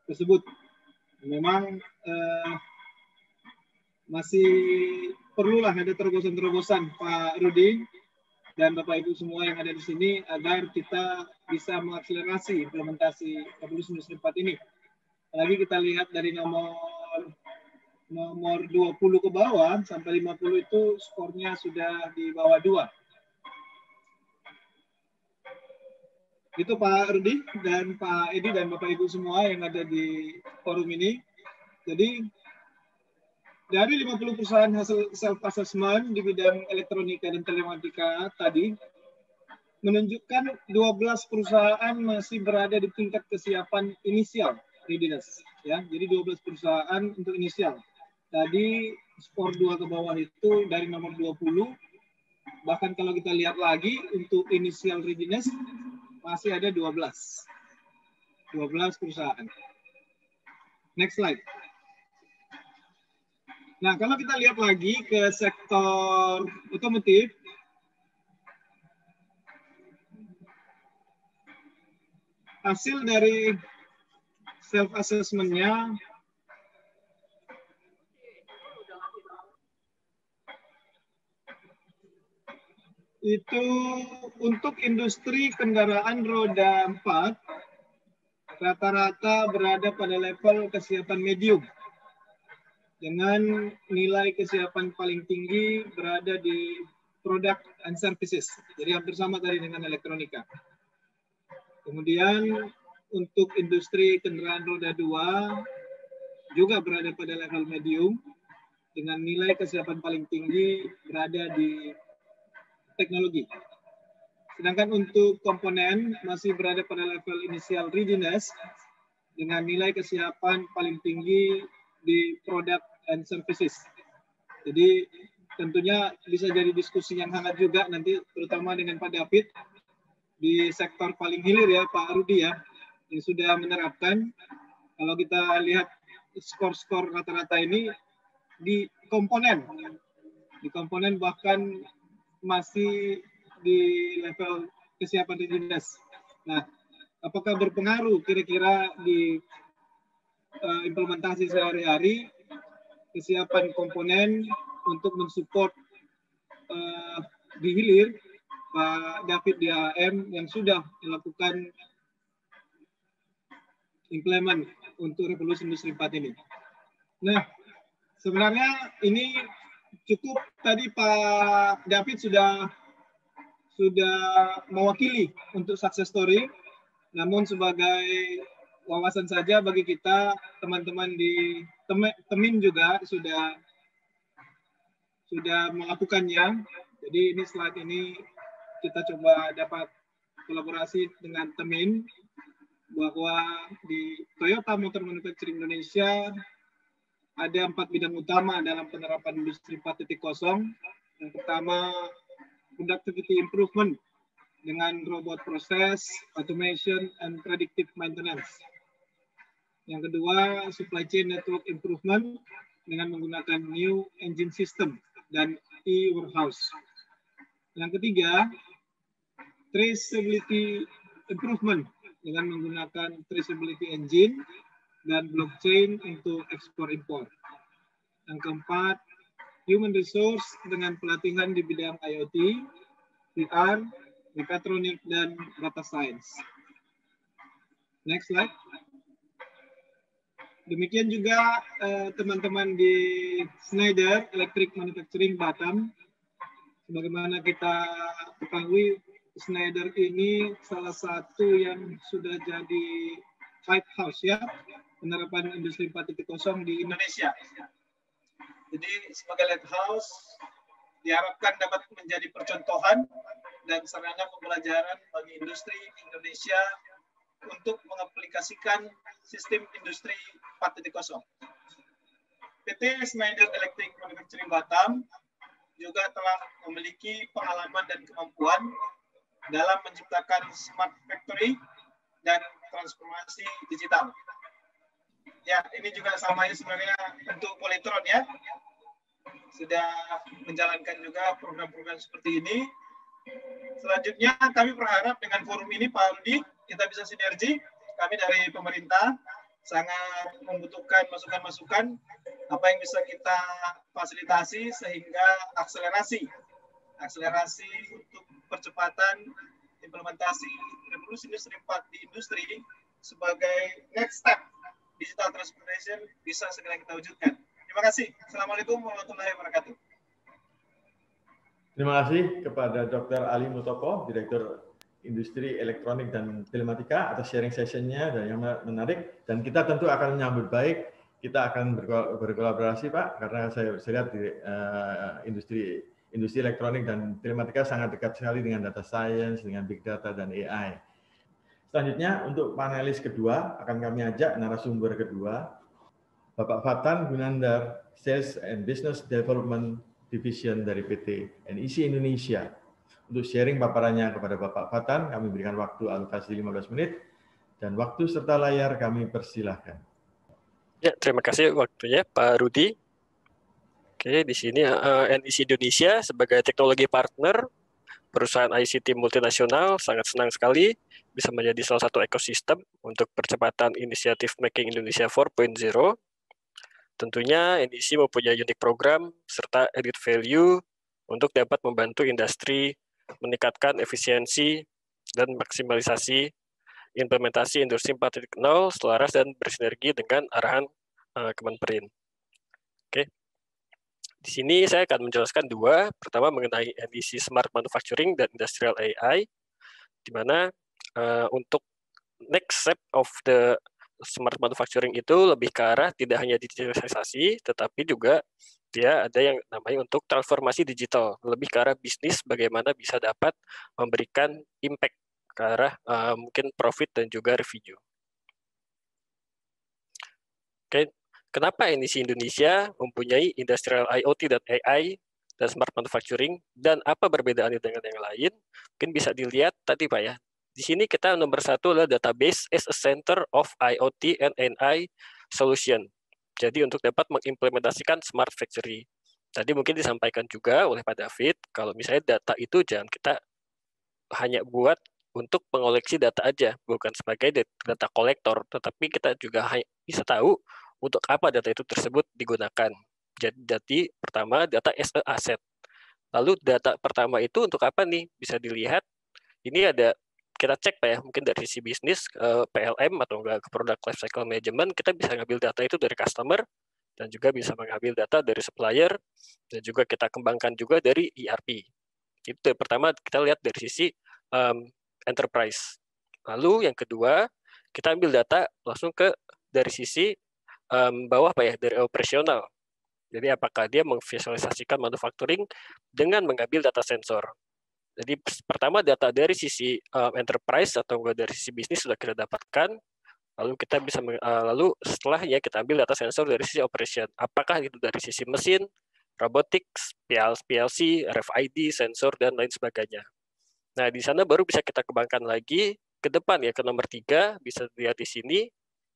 tersebut. Memang masih perlulah ada terobosan-terobosan Pak Rudi dan Bapak Ibu semua yang ada di sini agar kita bisa mengakselerasi implementasi Revolusi Industri 4 ini. Lagi kita lihat dari nomor 20 ke bawah sampai 50 itu skornya sudah di bawah 2. Itu Pak Rudi dan Pak Edi dan Bapak Ibu semua yang ada di forum ini. Jadi dari 50 perusahaan hasil self-assessment di bidang elektronika dan telematika tadi menunjukkan 12 perusahaan masih berada di tingkat kesiapan inisial readiness. Ya, jadi 12 perusahaan untuk inisial. Tadi skor 2 ke bawah itu dari nomor 20. Bahkan kalau kita lihat lagi untuk initial readiness masih ada 12 perusahaan. Next slide. Nah, kalau kita lihat lagi ke sektor otomotif, hasil dari self-assessment-nya Itu untuk industri kendaraan roda 4, rata-rata berada pada level kesiapan medium. Dengan nilai kesiapan paling tinggi berada di product and services. Jadi hampir sama tadi dengan elektronika. Kemudian untuk industri kendaraan roda 2 juga berada pada level medium dengan nilai kesiapan paling tinggi berada di teknologi. Sedangkan untuk komponen masih berada pada level initial readiness dengan nilai kesiapan paling tinggi di product and services. Jadi tentunya bisa jadi diskusi yang hangat juga nanti terutama dengan Pak David di sektor paling hilir ya Pak Rudi ya yang sudah menerapkan. Kalau kita lihat skor-skor rata-rata ini di komponen bahkan masih di level kesiapan readiness. Nah, apakah berpengaruh kira-kira di implementasi sehari-hari kesiapan komponen untuk mensupport di hilir Pak David di AM yang sudah melakukan implement untuk revolusi industri 4 ini. Nah, sebenarnya ini cukup tadi Pak David sudah mewakili untuk success story, namun sebagai wawasan saja bagi kita teman-teman di Temin juga sudah melakukannya. Jadi ini slide ini kita coba dapat kolaborasi dengan Temin bahwa di Toyota Motor Manufacturing Indonesia ada 4 bidang utama dalam penerapan industri 4.0. Yang pertama productivity improvement dengan robot process, automation, and predictive maintenance. Yang kedua, supply chain network improvement dengan menggunakan new engine system dan e-warehouse. Yang ketiga, traceability improvement dengan menggunakan traceability engine dan blockchain untuk ekspor-impor. Yang keempat, human resource dengan pelatihan di bidang IoT, VR, mechatronic, dan data science. Next slide. Demikian juga teman-teman di Schneider Electric Manufacturing Batam. Sebagaimana kita ketahui, Schneider ini salah satu yang sudah jadi lighthouse ya, penerapan industri 4.0 di Indonesia. Jadi sebagai lighthouse diharapkan dapat menjadi percontohan dan sarana pembelajaran bagi industri Indonesia untuk mengaplikasikan sistem industri 4.0. PT Schneider Electric Manufacturing Batam juga telah memiliki pengalaman dan kemampuan dalam menciptakan smart factory dan transformasi digital. Ya, ini juga sama sebenarnya untuk Polytron ya. Sudah menjalankan juga program-program seperti ini. Selanjutnya kami berharap dengan forum ini Pak Rudi, kita bisa sinergi. Kami dari pemerintah sangat membutuhkan masukan-masukan apa yang bisa kita fasilitasi sehingga akselerasi untuk percepatan implementasi revolusi industri 4 di industri sebagai next step digital transformation bisa segera kita wujudkan. Terima kasih. Assalamualaikum warahmatullahi wabarakatuh. Terima kasih kepada Dr. Ali Mutoko, Direktur Industri Elektronik dan Telematika atas sharing session-nya dan yang menarik. Dan kita tentu akan menyambut baik, kita akan berkolaborasi Pak, karena saya lihat di industri elektronik dan telematika sangat dekat sekali dengan data science, dengan big data dan AI. Selanjutnya untuk panelis kedua akan kami ajak narasumber kedua, Bapak Fatan Gunandar, Sales and Business Development Division dari PT NEC Indonesia. Untuk sharing paparannya kepada Bapak Fatan, kami berikan waktu alokasi 15 menit, dan waktu serta layar kami persilahkan. Ya, terima kasih waktunya Pak Rudi. Oke, di sini NEC Indonesia sebagai teknologi partner perusahaan ICT multinasional sangat senang sekali bisa menjadi salah satu ekosistem untuk percepatan inisiatif Making Indonesia 4.0. Tentunya NEC mempunyai unik program serta added value untuk dapat membantu industri meningkatkan efisiensi dan maksimalisasi implementasi Industri 4.0 selaras dan bersinergi dengan arahan Kemenperin. Oke. Di sini saya akan menjelaskan dua. Pertama mengenai NDC Smart Manufacturing dan Industrial AI, di mana untuk next step of the smart manufacturing itu lebih ke arah tidak hanya digitalisasi, tetapi juga dia ada yang namanya untuk transformasi digital, lebih ke arah bisnis bagaimana bisa dapat memberikan impact ke arah mungkin profit dan juga revenue. Oke, kenapa NDC Indonesia mempunyai Industrial IoT dan AI dan Smart Manufacturing, dan apa perbedaannya dengan yang lain? Mungkin bisa dilihat tadi Pak ya. Di sini kita nomor satu adalah database as a center of IoT and AI solution. Jadi untuk dapat mengimplementasikan Smart Factory. Tadi mungkin disampaikan juga oleh Pak David, kalau misalnya data itu jangan kita hanya buat untuk mengoleksi data aja, bukan sebagai data kolektor, tetapi kita juga bisa tahu untuk apa data itu tersebut digunakan. Jadi pertama data as a asset. Lalu data pertama itu untuk apa nih? Bisa dilihat, ini ada, kita cek Pak ya, mungkin dari sisi bisnis, PLM atau enggak ke Product Lifecycle Management, kita bisa ngambil data itu dari customer, dan juga bisa mengambil data dari supplier, dan juga kita kembangkan juga dari ERP. Itu pertama kita lihat dari sisi enterprise. Lalu yang kedua, kita ambil data langsung dari sisi bawah Pak ya, dari operasional. Jadi apakah dia memvisualisasikan manufacturing dengan mengambil data sensor. Jadi pertama data dari sisi enterprise atau dari sisi bisnis sudah kita dapatkan, lalu kita bisa lalu setelahnya kita ambil data sensor dari sisi operation. Apakah itu dari sisi mesin, robotics, PLC, RFID, sensor dan lain sebagainya. Nah di sana baru bisa kita kembangkan lagi ke depan ya, ke nomor 3 bisa dilihat di sini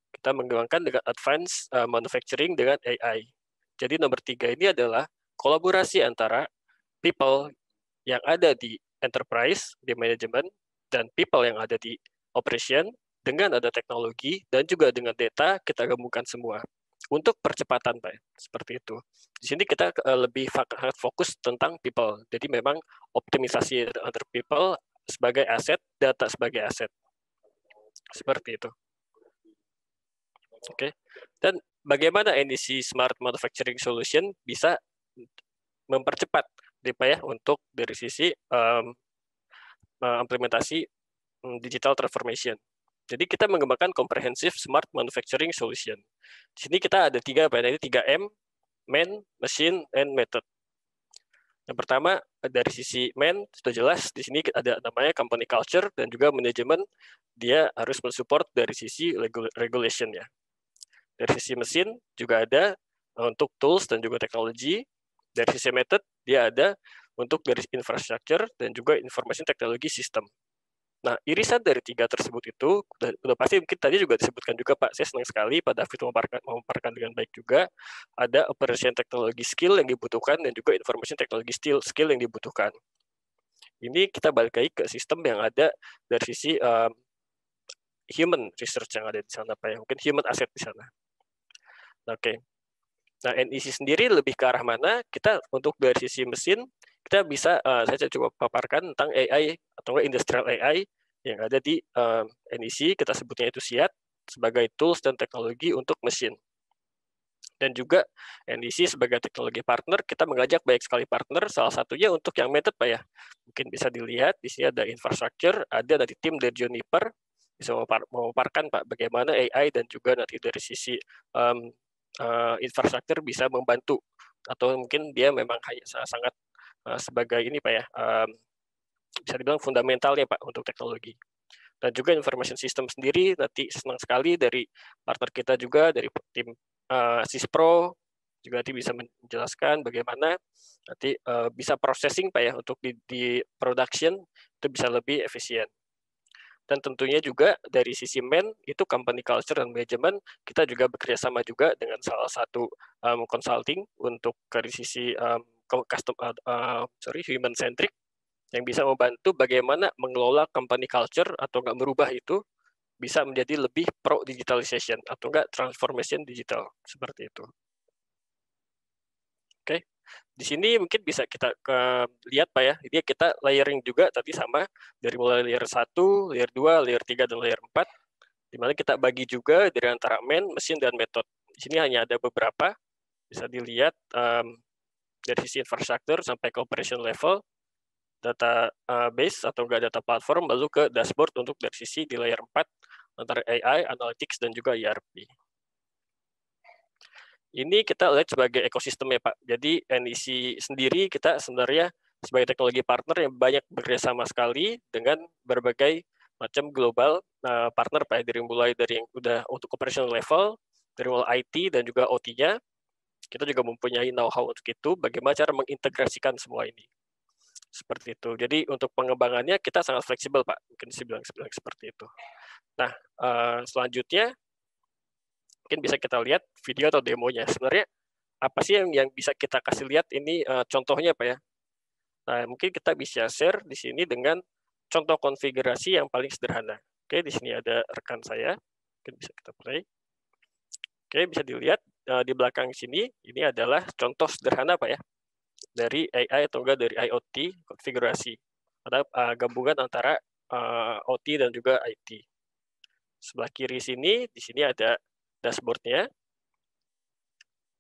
kita mengembangkan dengan advanced manufacturing dengan AI. Jadi nomor 3 ini adalah kolaborasi antara people yang ada di enterprise, di manajemen, dan people yang ada di operation, dengan ada teknologi, dan juga dengan data, kita gabungkan semua. Untuk percepatan, Pak, seperti itu. Di sini kita lebih fokus tentang people. Jadi memang optimisasi antar people sebagai aset, data sebagai aset. Seperti itu. Oke. Dan bagaimana NDC Smart Manufacturing Solution bisa mempercepat Pak ya untuk dari sisi implementasi digital transformation. Jadi kita mengembangkan comprehensive smart manufacturing solution. Di sini kita ada 3 Pak, ini 3M, man, machine, and method. Yang pertama dari sisi man sudah jelas, di sini ada namanya company culture dan juga manajemen, dia harus mensupport dari sisi regulation ya. Dari sisi mesin juga ada untuk tools dan juga teknologi. Dari sisi method dia ada untuk dari infrastructure dan juga information technology system. Nah, irisan dari 3 tersebut itu udah pasti mungkin tadi juga disebutkan juga Pak. Saya senang sekali Pak David memaparkan dengan baik juga. Ada operation technology skill yang dibutuhkan dan juga information technology skill yang dibutuhkan. Ini kita balik lagi ke sistem yang ada dari sisi human research yang ada di sana Pak ya. Mungkin human asset di sana. Oke. Nah, NEC sendiri lebih ke arah mana? Kita untuk dari sisi mesin, kita bisa, saya coba paparkan tentang AI atau industrial AI yang ada di NEC, kita sebutnya itu SIAT, sebagai tools dan teknologi untuk mesin. Dan juga NEC sebagai teknologi partner, kita mengajak banyak sekali partner, salah satunya untuk yang method Pak ya. Mungkin bisa dilihat, di sini ada infrastructure, ada dari tim dari Juniper, bisa memaparkan Pak bagaimana AI dan juga nanti dari sisi infrastruktur bisa membantu, atau mungkin dia memang hanya sangat sebagai ini Pak ya, bisa dibilang fundamentalnya Pak untuk teknologi. Dan juga information system sendiri nanti senang sekali dari partner kita juga dari tim Sispro juga nanti bisa menjelaskan bagaimana nanti bisa processing Pak ya untuk di production itu bisa lebih efisien. Dan tentunya juga dari sisi man itu company culture dan manajemen, kita juga bekerja sama juga dengan salah satu consulting untuk dari sisi human centric yang bisa membantu bagaimana mengelola company culture atau enggak merubah itu bisa menjadi lebih pro digitalization atau enggak transformation digital seperti itu. Oke. Di sini mungkin bisa kita lihat Pak ya, ini kita layering juga tadi sama dari mulai layer 1, layer 2, layer 3, dan layer 4, di mana kita bagi juga dari antara main, mesin, dan metode. Di sini hanya ada beberapa, bisa dilihat dari sisi infrastruktur sampai ke operation level, data base atau enggak data platform, lalu ke dashboard untuk dari sisi di layer 4, antara AI, analytics, dan juga ERP. Ini kita lihat sebagai ekosistem ya Pak. Jadi NEC sendiri kita sebenarnya sebagai teknologi partner yang banyak bekerjasama sekali dengan berbagai macam global partner Pak. Dari mulai dari yang udah untuk operational level, dari mulai IT dan juga OT-nya, kita juga mempunyai know-how untuk itu, bagaimana cara mengintegrasikan semua ini. Seperti itu. Jadi untuk pengembangannya kita sangat fleksibel Pak. Mungkin dibilang seperti itu. Nah, selanjutnya mungkin bisa kita lihat video atau demonya. Sebenarnya apa sih yang bisa kita kasih lihat ini contohnya Pak ya. Nah, mungkin kita bisa share di sini dengan contoh konfigurasi yang paling sederhana. Oke, di sini ada rekan saya. Mungkin bisa kita play. Oke, bisa dilihat di belakang sini, ini adalah contoh sederhana Pak ya, dari AI atau enggak dari IoT konfigurasi. Ada gabungan antara OT dan juga IT. Sebelah kiri sini, di sini ada dashboard-nya.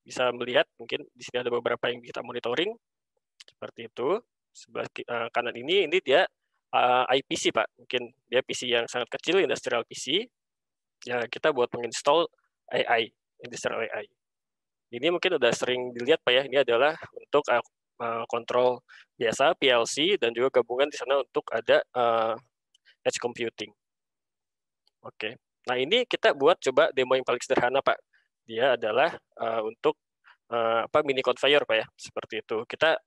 Bisa melihat, mungkin di sini ada beberapa yang kita monitoring, seperti itu. Sebelah kanan ini dia IPC Pak, mungkin dia PC yang sangat kecil, industrial PC, ya kita buat menginstall AI, industrial AI. Ini mungkin udah sering dilihat Pak ya, ini adalah untuk kontrol biasa, PLC, dan juga gabungan di sana untuk ada edge computing. Oke, nah ini kita buat coba demo yang paling sederhana Pak. Dia adalah untuk mini conveyor Pak ya, seperti itu. Kita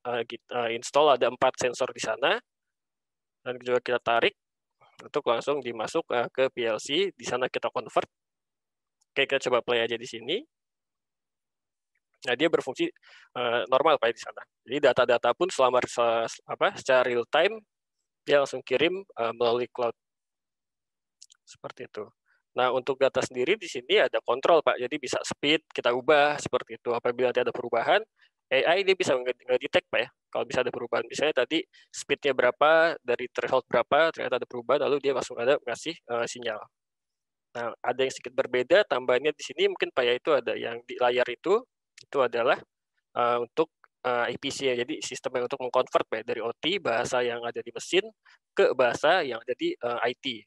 install ada 4 sensor di sana, dan juga kita tarik untuk langsung dimasuk ke PLC. Di sana kita convert. Oke, kita coba play aja di sini. Nah, dia berfungsi normal Pak di sana. Jadi data-data pun selama secara real time dia langsung kirim melalui cloud. Seperti itu. Nah, untuk data sendiri di sini ada kontrol Pak. Jadi bisa speed kita ubah seperti itu. Apabila nanti ada perubahan, AI dia bisa nge-detect Pak ya. Kalau bisa ada perubahan, misalnya tadi speed-nya berapa, dari threshold berapa, ternyata ada perubahan, lalu dia langsung ada ngasih sinyal. Nah, ada yang sedikit berbeda, tambahannya di sini mungkin Pak ya, itu ada yang di layar itu adalah untuk IPC ya. Jadi sistem yang untuk mengkonvert Pak ya, dari OT, bahasa yang ada di mesin, ke bahasa yang ada di IT.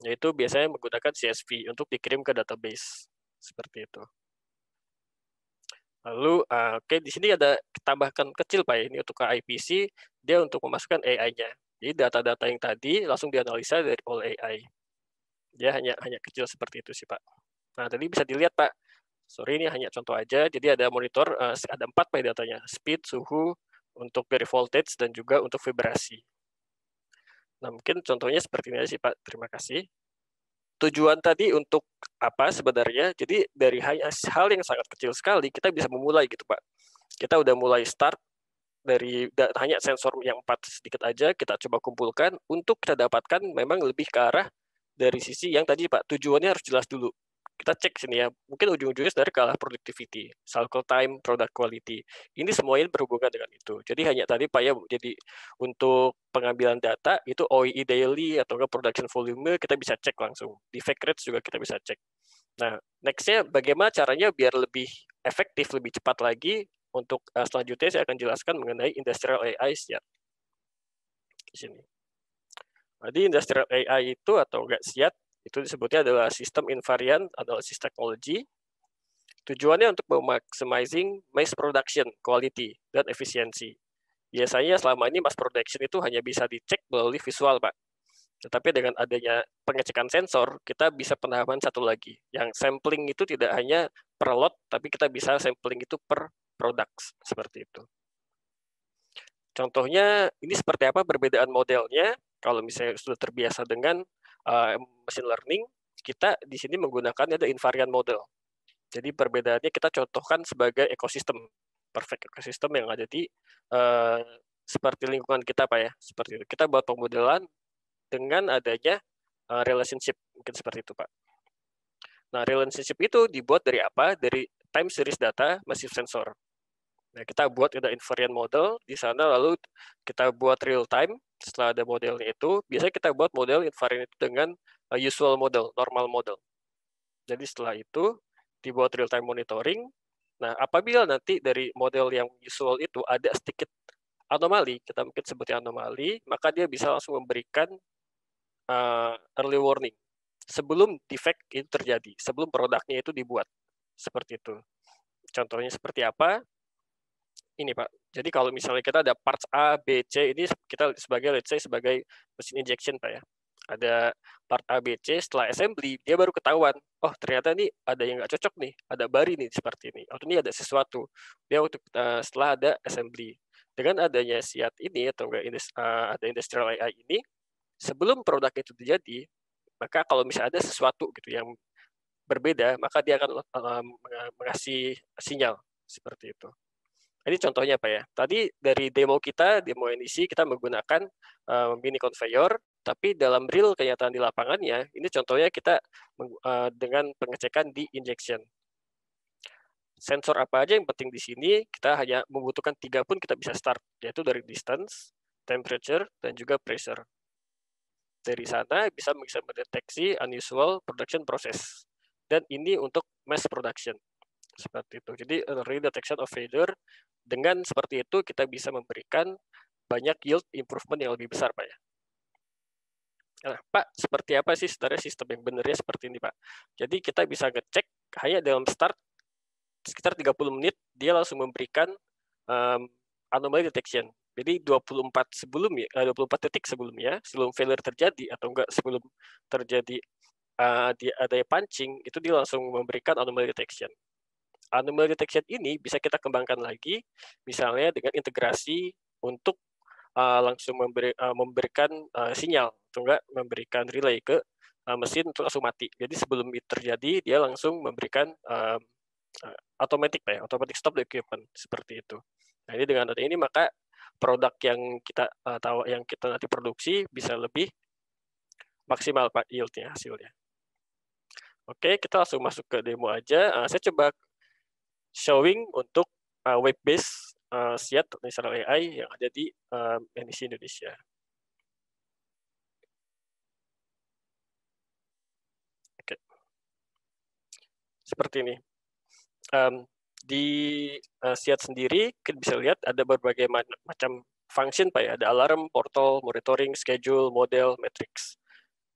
Yaitu biasanya menggunakan CSV untuk dikirim ke database. Seperti itu. Lalu, oke, di sini ada tambahkan kecil Pak ya, ini untuk IPC, dia untuk memasukkan AI-nya. Jadi data-data yang tadi langsung dianalisa dari oleh AI. Dia hanya kecil seperti itu sih Pak. Nah, tadi bisa dilihat Pak, sorry ini hanya contoh aja, jadi ada monitor, ada 4 Pak datanya, speed, suhu, untuk dari voltage, dan juga untuk vibrasi. Nah, mungkin contohnya seperti ini aja sih Pak, terima kasih. Tujuan tadi untuk apa sebenarnya? Jadi dari hal yang sangat kecil sekali kita bisa memulai gitu Pak. Kita udah mulai start dari hanya sensor yang 4 sedikit aja kita coba kumpulkan untuk kita dapatkan memang lebih ke arah dari sisi yang tadi Pak, tujuannya harus jelas dulu. Kita cek sini ya, mungkin ujung-ujungnya dari ke arah productivity, cycle time, product quality. Ini semuanya berhubungan dengan itu. Jadi hanya tadi Pak ya, jadi untuk pengambilan data itu OEE daily atau production volume kita bisa cek langsung. Defect rates juga kita bisa cek. Nah, next-nya bagaimana caranya biar lebih efektif, lebih cepat lagi. Untuk selanjutnya saya akan jelaskan mengenai industrial AI SIAT. Di sini. Jadi industrial AI itu atau enggak SIAT itu disebutnya adalah System Invariant Analysis Technology. Tujuannya untuk maximizing mass production, quality, dan efisiensi. Biasanya selama ini mass production itu hanya bisa dicek melalui visual, Pak. Tetapi dengan adanya pengecekan sensor, kita bisa penambahan satu lagi. Yang sampling itu tidak hanya per lot, tapi kita bisa sampling itu per produk. Seperti itu. Contohnya, ini seperti apa perbedaan modelnya. Kalau misalnya sudah terbiasa dengan machine learning, kita di sini menggunakan ada invariant model. Jadi perbedaannya kita contohkan sebagai ekosistem, perfect ekosistem yang ada di seperti lingkungan kita Pak ya, seperti itu. Kita buat pemodelan dengan adanya relationship, mungkin seperti itu Pak. Nah, relationship itu dibuat dari apa? Dari time series data massive sensor. Nah, kita buat ada invariant model di sana, lalu kita buat real time. Setelah ada modelnya itu, biasanya kita buat model invariant itu dengan usual model, normal model. Jadi setelah itu dibuat real time monitoring. Nah, apabila nanti dari model yang usual itu ada sedikit anomali, kita mungkin sebutnya anomali, maka dia bisa langsung memberikan early warning sebelum defect itu terjadi, sebelum produknya itu dibuat. Seperti itu. Contohnya seperti apa? Ini Pak, jadi kalau misalnya kita ada parts A, B, C, ini kita sebagai, let's say, sebagai mesin injection Pak ya. Ada part A, B, C, setelah assembly, dia baru ketahuan, oh ternyata ini ada yang nggak cocok nih, ada bari nih seperti ini, atau ini ada sesuatu. Dia untuk setelah ada assembly. Dengan adanya SIAT ini, atau enggak ada industrial AI ini, sebelum produk itu terjadi, maka kalau misalnya ada sesuatu gitu yang berbeda, maka dia akan mengasih sinyal seperti itu. Ini contohnya Pak ya. Tadi dari demo kita, demo NEC, kita menggunakan mini conveyor, tapi dalam real kenyataan di lapangannya, ini contohnya kita dengan pengecekan di injection. Sensor apa aja yang penting di sini, kita hanya membutuhkan 3 pun kita bisa start, yaitu dari distance, temperature, dan juga pressure. Dari sana bisa mendeteksi unusual production process. Dan ini untuk mass production. Seperti itu. Jadi early detection of failure, dengan seperti itu kita bisa memberikan banyak yield improvement yang lebih besar Pak ya. Nah, Pak, seperti apa sih sebenarnya sistem yang benarnya seperti ini Pak? Jadi kita bisa ngecek hanya dalam start sekitar 30 menit dia langsung memberikan anomaly detection. Jadi 24 detik sebelumnya, sebelum failure terjadi atau enggak sebelum terjadi adanya punching, itu dia langsung memberikan anomaly detection. Anomaly detection ini bisa kita kembangkan lagi, misalnya dengan integrasi untuk langsung memberikan sinyal, atau enggak memberikan relay ke mesin untuk langsung mati. Jadi sebelum itu terjadi, dia langsung memberikan automatic stop the equipment seperti itu. Nah, ini dengan adanya ini maka produk yang kita yang kita nanti produksi bisa lebih maksimal Pak yield-nya, hasilnya. Oke, kita langsung masuk ke demo aja. Saya coba showing untuk web-based SIAT industrial AI yang ada di NEC Indonesia. Oke. Seperti ini. Di SIAT sendiri, kita bisa lihat ada berbagai macam function Pak ya. Ada alarm, portal, monitoring, schedule, model, matrix.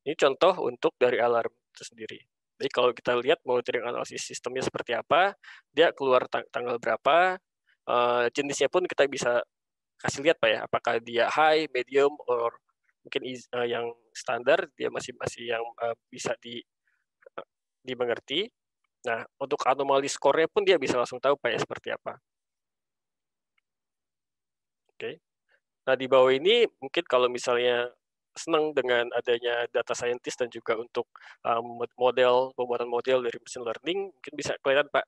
Ini contoh untuk dari alarm itu sendiri. Jadi kalau kita lihat monitoring analisis sistemnya seperti apa, dia keluar tanggal berapa, jenisnya pun kita bisa kasih lihat Pak ya, apakah dia high, medium, or mungkin yang standar, dia masih yang bisa dimengerti. Nah, untuk anomali score-nya pun dia bisa langsung tahu Pak ya seperti apa. Oke. Nah, di bawah ini mungkin kalau misalnya senang dengan adanya data scientist dan juga untuk pembuatan model dari machine learning, mungkin bisa kelihatan Pak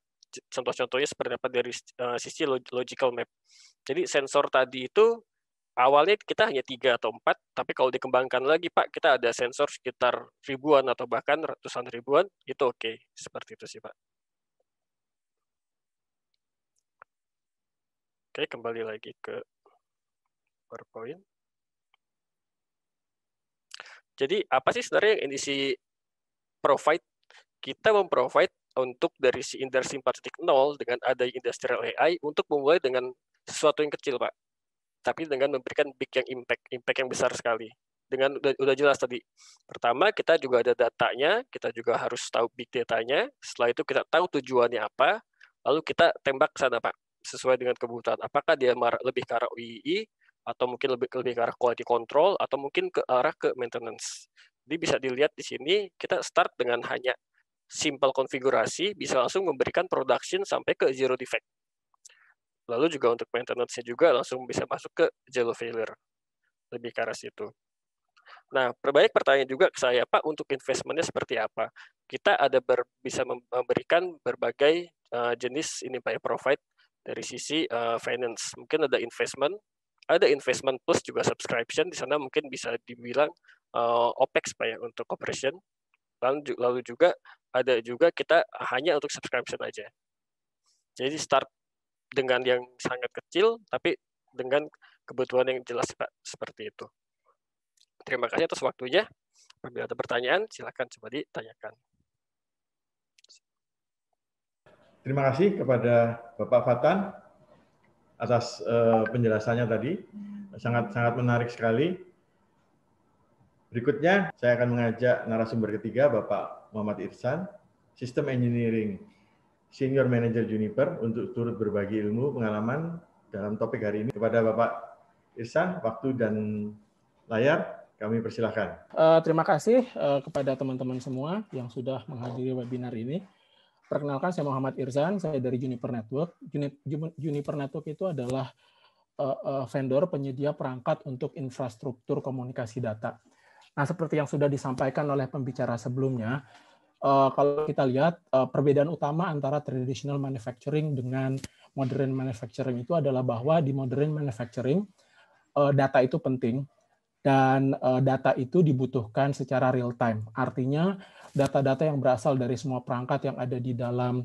contoh-contohnya seperti apa dari sisi logical map. Jadi sensor tadi itu awalnya kita hanya 3 atau 4, tapi kalau dikembangkan lagi Pak, kita ada sensor sekitar ribuan atau bahkan ratusan ribuan, itu oke. Seperti itu sih Pak. Oke, kembali lagi ke PowerPoint. Jadi apa sih sebenarnya yang NEC provide? Kita memprovide untuk dari si industri 4.0 dengan ada industrial AI untuk memulai dengan sesuatu yang kecil Pak, tapi dengan memberikan big yang impact yang besar sekali. Dengan udah jelas tadi. Pertama kita juga ada datanya, kita juga harus tahu big datanya. Setelah itu kita tahu tujuannya apa, lalu kita tembak ke sana Pak, sesuai dengan kebutuhan. Apakah dia lebih ke arah UII, atau mungkin lebih ke arah quality control, atau mungkin ke arah ke maintenance. Jadi bisa dilihat di sini kita start dengan hanya simple konfigurasi, bisa langsung memberikan production sampai ke zero defect. Lalu juga untuk maintenance-nya juga langsung bisa masuk ke zero failure. Lebih ke arah situ. Nah, banyak pertanyaan juga ke saya, Pak, untuk investment-nya seperti apa? Kita ada bisa memberikan berbagai jenis ini Pak ya, provide dari sisi finance. Mungkin ada investment plus juga subscription. Di sana mungkin bisa dibilang OPEX Pak ya, untuk operation. Lalu juga ada juga kita hanya untuk subscription aja. Jadi start dengan yang sangat kecil, tapi dengan kebutuhan yang jelas, Pak. Seperti itu. Terima kasih atas waktunya. Apabila ada pertanyaan, silakan coba ditanyakan. Terima kasih kepada Bapak Fatan atas penjelasannya tadi. Sangat menarik sekali. Berikutnya, saya akan mengajak narasumber ketiga, Bapak Muhammad Irsan, System Engineering Senior Manager Juniper, untuk turut berbagi ilmu pengalaman dalam topik hari ini. Kepada Bapak Irsan, waktu dan layar kami persilahkan. Terima kasih kepada teman-teman semua yang sudah menghadiri webinar ini. Perkenalkan, saya Muhammad Irsan, saya dari Juniper Network. Juniper Network itu adalah vendor penyedia perangkat untuk infrastruktur komunikasi data. Nah, seperti yang sudah disampaikan oleh pembicara sebelumnya, kalau kita lihat perbedaan utama antara traditional manufacturing dengan modern manufacturing itu adalah bahwa di modern manufacturing data itu penting dan data itu dibutuhkan secara real time. Artinya data-data yang berasal dari semua perangkat yang ada di dalam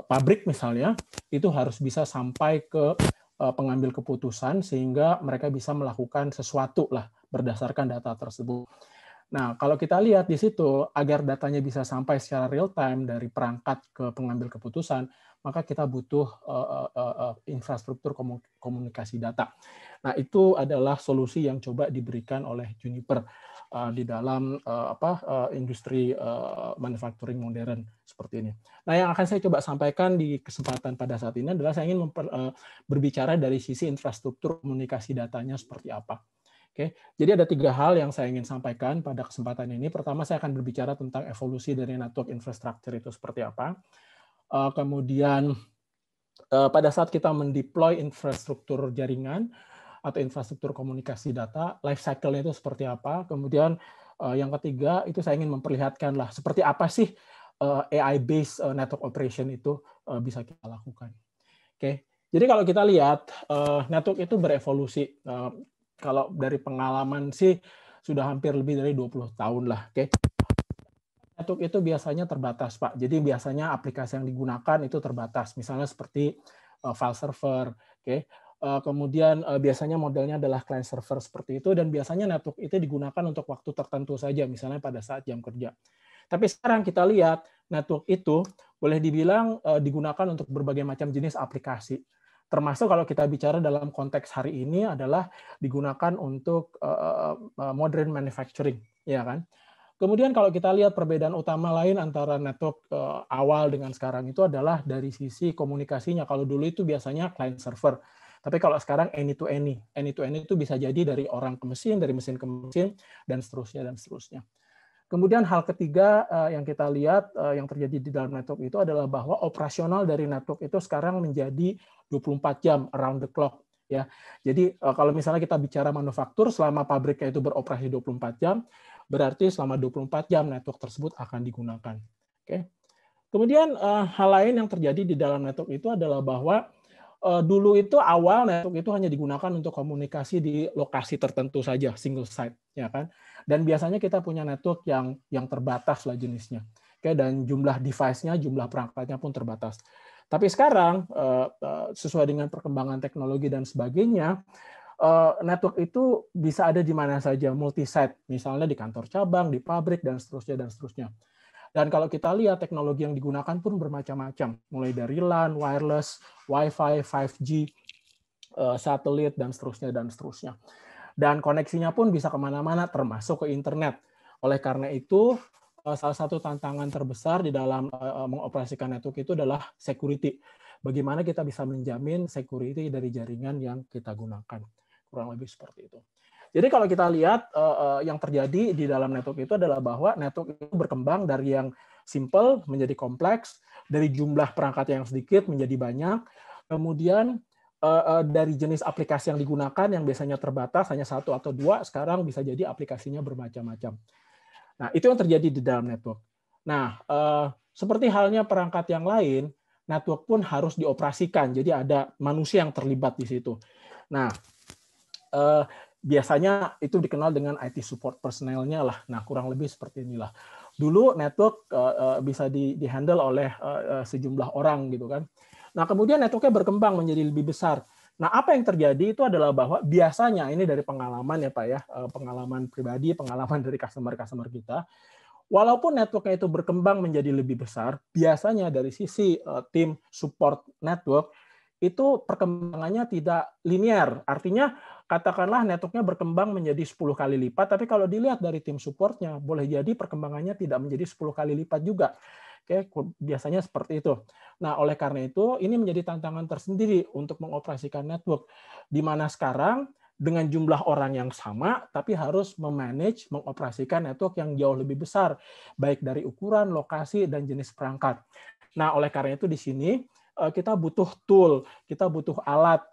pabrik misalnya itu harus bisa sampai ke pengambil keputusan sehingga mereka bisa melakukan sesuatu lah berdasarkan data tersebut. Nah, kalau kita lihat di situ, agar datanya bisa sampai secara real time dari perangkat ke pengambil keputusan, maka kita butuh infrastruktur komunikasi data. Nah, itu adalah solusi yang coba diberikan oleh Juniper di dalam industri manufacturing modern seperti ini. Nah, yang akan saya coba sampaikan di kesempatan pada saat ini adalah saya ingin berbicara dari sisi infrastruktur komunikasi datanya seperti apa. Oke, jadi ada 3 hal yang saya ingin sampaikan pada kesempatan ini. Pertama, saya akan berbicara tentang evolusi dari network infrastructure itu seperti apa. Kemudian pada saat kita mendeploy infrastruktur jaringan atau infrastruktur komunikasi data, life cycle-nya itu seperti apa. Kemudian yang ketiga, itu saya ingin memperlihatkan lah seperti apa sih AI-based network operation itu bisa kita lakukan. Oke, jadi kalau kita lihat network itu berevolusi. Kalau dari pengalaman sih sudah hampir lebih dari 20 tahun lah. Oke. Network itu biasanya terbatas, Pak. Jadi biasanya aplikasi yang digunakan itu terbatas. Misalnya seperti file server. Oke. Kemudian biasanya modelnya adalah client server seperti itu, dan biasanya network itu digunakan untuk waktu tertentu saja, misalnya pada saat jam kerja. Tapi sekarang kita lihat network itu boleh dibilang digunakan untuk berbagai macam jenis aplikasi. Termasuk kalau kita bicara dalam konteks hari ini adalah digunakan untuk modern manufacturing, ya kan? Kemudian kalau kita lihat perbedaan utama lain antara network awal dengan sekarang itu adalah dari sisi komunikasinya. Kalau dulu itu biasanya client server, tapi kalau sekarang any to any. Any to any itu bisa jadi dari orang ke mesin, dari mesin ke mesin, dan seterusnya dan seterusnya. Kemudian hal ketiga yang kita lihat yang terjadi di dalam network itu adalah bahwa operasional dari network itu sekarang menjadi 24 jam around the clock, ya. Jadi kalau misalnya kita bicara manufaktur, selama pabriknya itu beroperasi 24 jam, berarti selama 24 jam network tersebut akan digunakan. Oke. Kemudian hal lain yang terjadi di dalam network itu adalah bahwa dulu itu awal network itu hanya digunakan untuk komunikasi di lokasi tertentu saja, single site, ya kan. Dan biasanya kita punya network yang terbatas lah jenisnya. Oke, dan jumlah device-nya, jumlah perangkatnya pun terbatas. Tapi sekarang sesuai dengan perkembangan teknologi dan sebagainya, network itu bisa ada di mana saja, multi-site, misalnya di kantor cabang, di pabrik, dan seterusnya dan seterusnya. Dan kalau kita lihat teknologi yang digunakan pun bermacam-macam, mulai dari LAN, wireless, Wi-Fi, 5G, satelit, dan seterusnya dan seterusnya. Dan koneksinya pun bisa kemana-mana, termasuk ke internet. Oleh karena itu, salah satu tantangan terbesar di dalam mengoperasikan network itu adalah security. Bagaimana kita bisa menjamin security dari jaringan yang kita gunakan. Kurang lebih seperti itu. Jadi kalau kita lihat yang terjadi di dalam network itu adalah bahwa network itu berkembang dari yang simple menjadi kompleks, dari jumlah perangkat yang sedikit menjadi banyak, kemudian dari jenis aplikasi yang digunakan yang biasanya terbatas hanya 1 atau 2, sekarang bisa jadi aplikasinya bermacam-macam. Nah, itu yang terjadi di dalam network. Nah, seperti halnya perangkat yang lain, network pun harus dioperasikan. Jadi ada manusia yang terlibat di situ. Nah, biasanya itu dikenal dengan IT support personnel-nya lah. Nah, kurang lebih seperti inilah. Dulu network bisa di-handle oleh sejumlah orang gitu kan. Nah, kemudian networknya berkembang menjadi lebih besar. Nah, apa yang terjadi itu adalah bahwa biasanya ini dari pengalaman ya Pak ya, pengalaman pribadi, pengalaman dari customer kita, walaupun networknya itu berkembang menjadi lebih besar, biasanya dari sisi tim support network itu perkembangannya tidak linear. Artinya katakanlah networknya berkembang menjadi 10 kali lipat, tapi kalau dilihat dari tim supportnya, boleh jadi perkembangannya tidak menjadi 10 kali lipat juga. Oke, biasanya seperti itu. Nah, oleh karena itu, ini menjadi tantangan tersendiri untuk mengoperasikan network, di mana sekarang dengan jumlah orang yang sama, tapi harus memanage, mengoperasikan network yang jauh lebih besar, baik dari ukuran, lokasi, dan jenis perangkat. Nah, oleh karena itu di sini kita butuh tool, kita butuh alat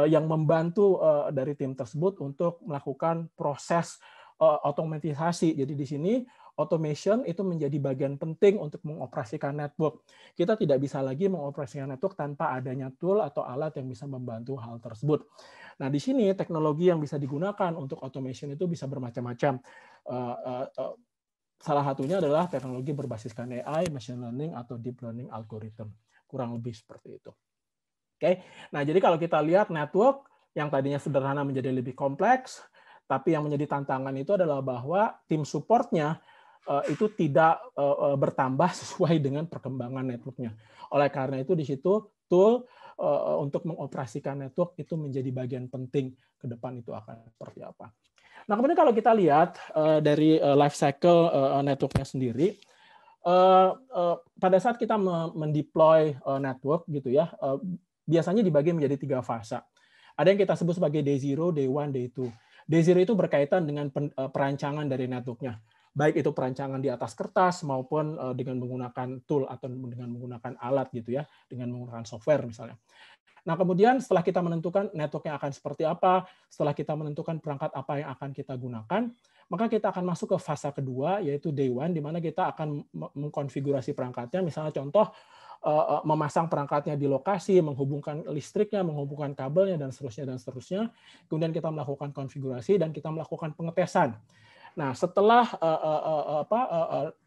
yang membantu dari tim tersebut untuk melakukan proses otomatisasi. Jadi di sini automation itu menjadi bagian penting untuk mengoperasikan network. Kita tidak bisa lagi mengoperasikan network tanpa adanya tool atau alat yang bisa membantu hal tersebut. Nah, di sini teknologi yang bisa digunakan untuk automation itu bisa bermacam-macam. Salah satunya adalah teknologi berbasiskan AI, machine learning, atau deep learning algorithm. Kurang lebih seperti itu. Oke, nah jadi kalau kita lihat network yang tadinya sederhana menjadi lebih kompleks, tapi yang menjadi tantangan itu adalah bahwa tim supportnya itu tidak bertambah sesuai dengan perkembangan networknya. Oleh karena itu di situ tool untuk mengoperasikan network itu menjadi bagian penting ke depan itu akan seperti apa. Nah kemudian kalau kita lihat dari life cycle networknya sendiri, pada saat kita mendeploy network gitu ya, biasanya dibagi menjadi 3 fase. Ada yang kita sebut sebagai day 0, day 1, day 2. Day 0 itu berkaitan dengan perancangan dari networknya. Baik itu perancangan di atas kertas maupun dengan menggunakan tool atau dengan menggunakan alat gitu ya, dengan menggunakan software misalnya. Nah, kemudian setelah kita menentukan networknya akan seperti apa, setelah kita menentukan perangkat apa yang akan kita gunakan, maka kita akan masuk ke fase kedua, yaitu day 1, di mana kita akan mengkonfigurasi perangkatnya. Misalnya contoh, memasang perangkatnya di lokasi, menghubungkan listriknya, menghubungkan kabelnya, dan seterusnya. Kemudian kita melakukan konfigurasi dan kita melakukan pengetesan. Nah, setelah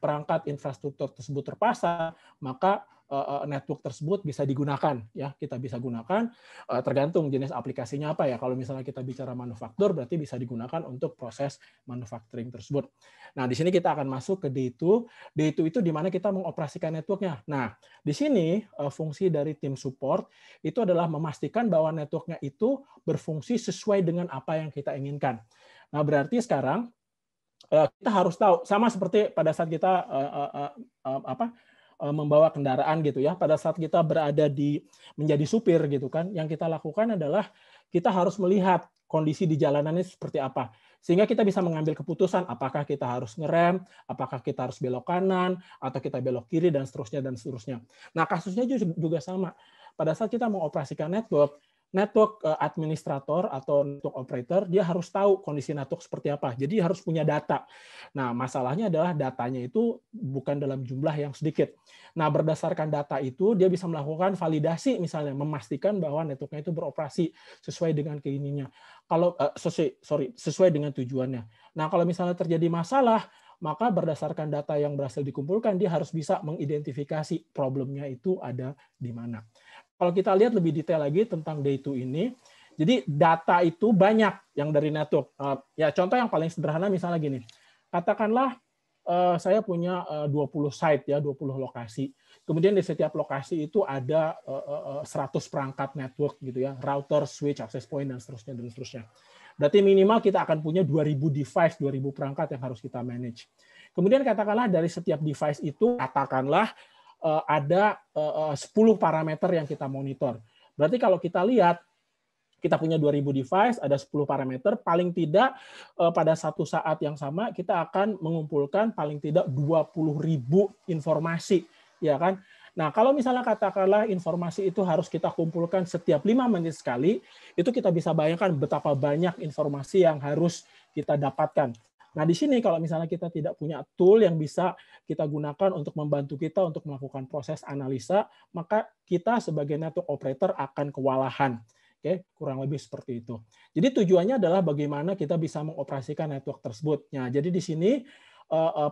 perangkat infrastruktur tersebut terpasang, maka network tersebut bisa digunakan, ya kita bisa gunakan tergantung jenis aplikasinya apa ya. Kalau misalnya kita bicara manufaktur, berarti bisa digunakan untuk proses manufacturing tersebut. Nah, di sini kita akan masuk ke day 2. Day 2 itu di mana kita mengoperasikan networknya. Nah, di sini fungsi dari tim support itu adalah memastikan bahwa networknya itu berfungsi sesuai dengan apa yang kita inginkan. Nah, berarti sekarang kita harus tahu, sama seperti pada saat kita membawa kendaraan gitu ya, pada saat kita berada menjadi supir gitu kan, yang kita lakukan adalah kita harus melihat kondisi di jalanannya seperti apa, sehingga kita bisa mengambil keputusan apakah kita harus ngerem, apakah kita harus belok kanan, atau kita belok kiri, dan seterusnya. Nah, kasusnya juga sama. Pada saat kita mengoperasikan network administrator atau network operator, dia harus tahu kondisi network seperti apa. Jadi harus punya data. Nah, masalahnya adalah datanya itu bukan dalam jumlah yang sedikit. Nah, berdasarkan data itu, dia bisa melakukan validasi, misalnya memastikan bahwa networknya itu beroperasi sesuai dengan keinginannya. Sesuai dengan tujuannya. Nah, kalau misalnya terjadi masalah, maka berdasarkan data yang berhasil dikumpulkan, dia harus bisa mengidentifikasi problemnya itu ada di mana. Kalau kita lihat lebih detail lagi tentang day 2 ini, jadi data itu banyak yang dari network. Ya, contoh yang paling sederhana misalnya gini. Katakanlah saya punya 20 site ya, 20 lokasi. Kemudian di setiap lokasi itu ada 100 perangkat network gitu ya, router, switch, access point, dan seterusnya. Berarti minimal kita akan punya 2000 device, 2000 perangkat yang harus kita manage. Kemudian katakanlah dari setiap device itu katakanlah ada 10 parameter yang kita monitor. Berarti kalau kita lihat, kita punya 2000 device, ada 10 parameter, paling tidak pada satu saat yang sama kita akan mengumpulkan paling tidak 20.000 informasi, ya kan? Nah, kalau misalnya katakanlah informasi itu harus kita kumpulkan setiap 5 menit sekali, itu kita bisa bayangkan betapa banyak informasi yang harus kita dapatkan. Nah, di sini kalau misalnya kita tidak punya tool yang bisa kita gunakan untuk membantu kita untuk melakukan proses analisa, maka kita sebagai network operator akan kewalahan. Oke, kurang lebih seperti itu. Jadi tujuannya adalah bagaimana kita bisa mengoperasikan network tersebut. Nah, jadi di sini